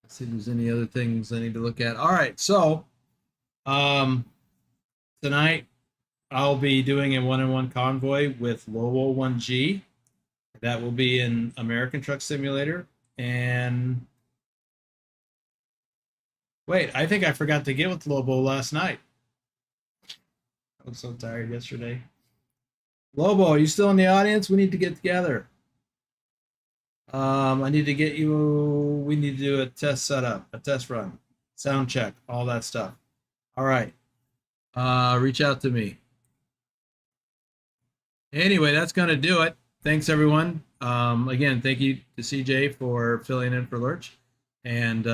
Let's see if there's any other things I need to look at. All right, so tonight I'll be doing a one-on-one convoy with Lowo 1G. That will be in American Truck Simulator. And wait, I think I forgot to get with Lobo last night. I was so tired yesterday. Lobo, are you still in the audience? We need to get together. I need to get you. We need to do a test setup, a test run, sound check, all that stuff. All right. Reach out to me. Anyway, that's going to do it. Thanks, everyone. Again, thank you to CJ for filling in for Lurch. And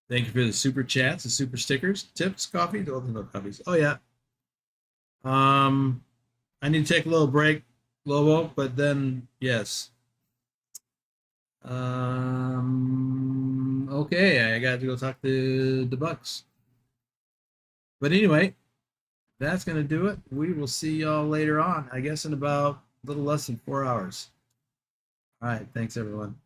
thank you for the super chats, the super stickers, tips, coffee, no coffees. Oh, yeah. I need to take a little break, Lobo, but then, yes. Okay, I got to go talk to the Bucks. But anyway, that's going to do it. We will see y'all later on, I guess in about a little less than 4 hours. All right. Thanks, everyone.